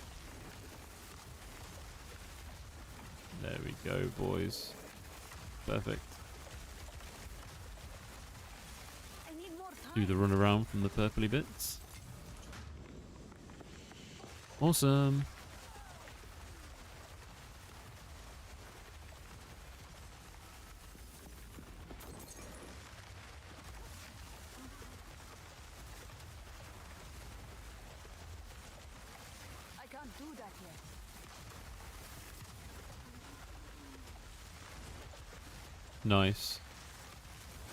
There we go, boys. Perfect. I need more time. Do the run around from the purpley bits. Awesome. I can't do that yet. Nice.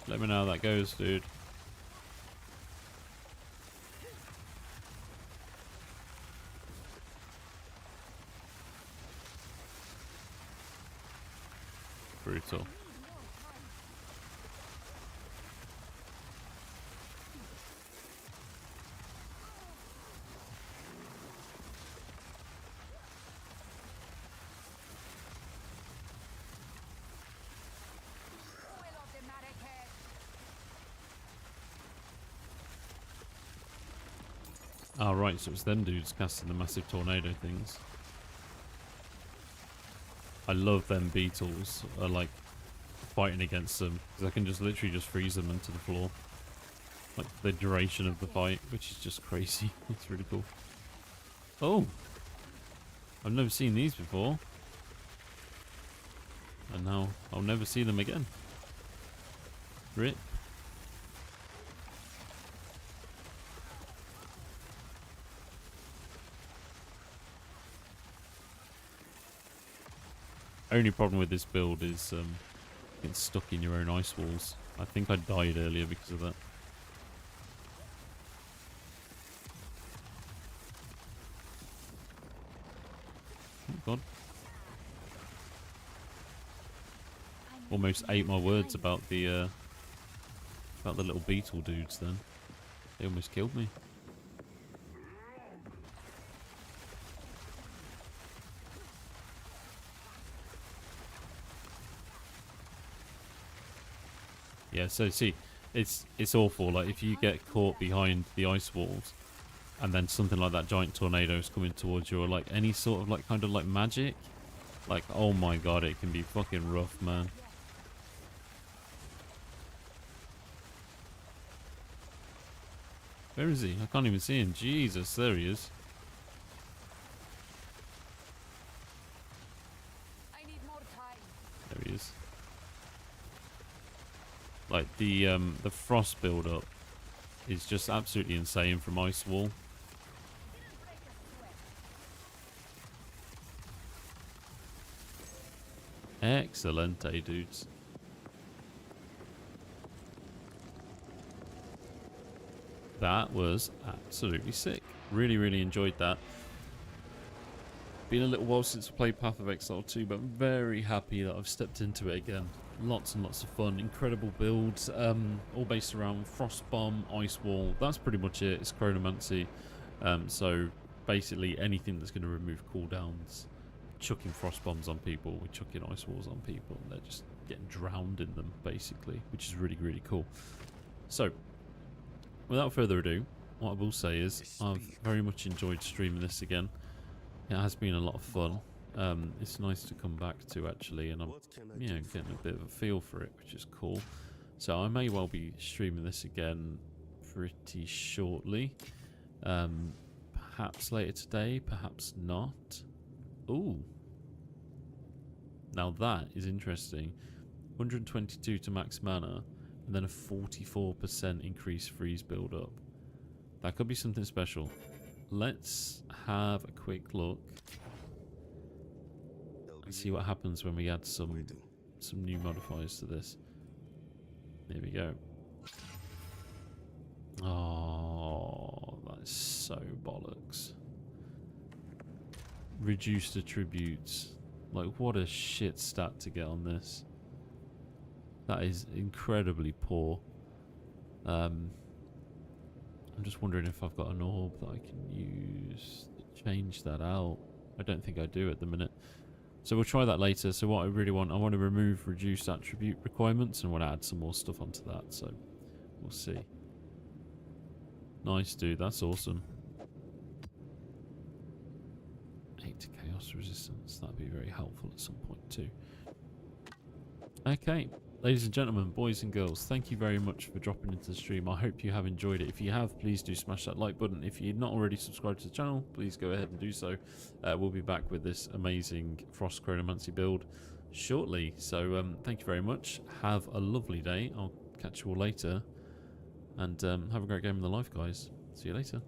Let me know how that goes, dude. Brutal. Will automatic head. Oh, right, so it's them dudes casting the massive tornado things. I love them beetles, like, fighting against them, because I can just literally just freeze them into the floor. Like, the duration of the fight, which is just crazy. It's really cool. Oh! I've never seen these before. And now I'll never see them again. Rip. Only problem with this build is getting stuck in your own ice walls. I think I died earlier because of that. Oh god. Almost ate my words about the little beetle dudes then. They almost killed me. Yeah, so see, it's awful. Like if you get caught behind the ice walls, and then something like that giant tornado is coming towards you, or like any sort of like kind of like magic, like oh my god, it can be fucking rough, man. Where is he? I can't even see him. Jesus, there he is. I need more time. There he is. Like the frost build up is just absolutely insane from Ice Wall. Didn't break a sweat. Excelente, dudes. That was absolutely sick. Really, really enjoyed that. Been a little while since I played Path of Exile 2, but I'm very happy that I've stepped into it again. Lots and lots of fun, incredible builds, all based around Frost Bomb, Ice Wall. That's pretty much it. It's Chronomancy. So basically anything that's going to remove cooldowns, chucking Frost Bombs on people, we're chucking Ice Walls on people, and they're just getting drowned in them, basically, which is really, really cool. So, without further ado, what I will say is I've very much enjoyed streaming this again. It has been a lot of fun. It's nice to come back to, actually, and I'm getting a bit of a feel for it, which is cool. So I may well be streaming this again pretty shortly. Perhaps later today, perhaps not. Ooh. Now that is interesting. 122 to max mana, and then a 44% increased freeze build up. That could be something special. Let's have a quick look and see what happens when we add some new modifiers to this. There we go. Oh, that is so bollocks. Reduced attributes. Like, what a shit stat to get on this. That is incredibly poor. I'm just wondering if I've got an orb that I can use to change that out. I don't think I do at the minute. So we'll try that later. So what I really want, I want to remove reduced attribute requirements and want to add some more stuff onto that. So we'll see. Nice, dude. That's awesome. 8 to chaos resistance. That'd be very helpful at some point too. Okay. Ladies and gentlemen, boys and girls, thank you very much for dropping into the stream. I hope you have enjoyed it. If you have, please do smash that like button. If you're not already subscribed to the channel, please go ahead and do so. We'll be back with this amazing Frost Chronomancy build shortly. So thank you very much. Have a lovely day. I'll catch you all later. And have a great game in the life, guys. See you later.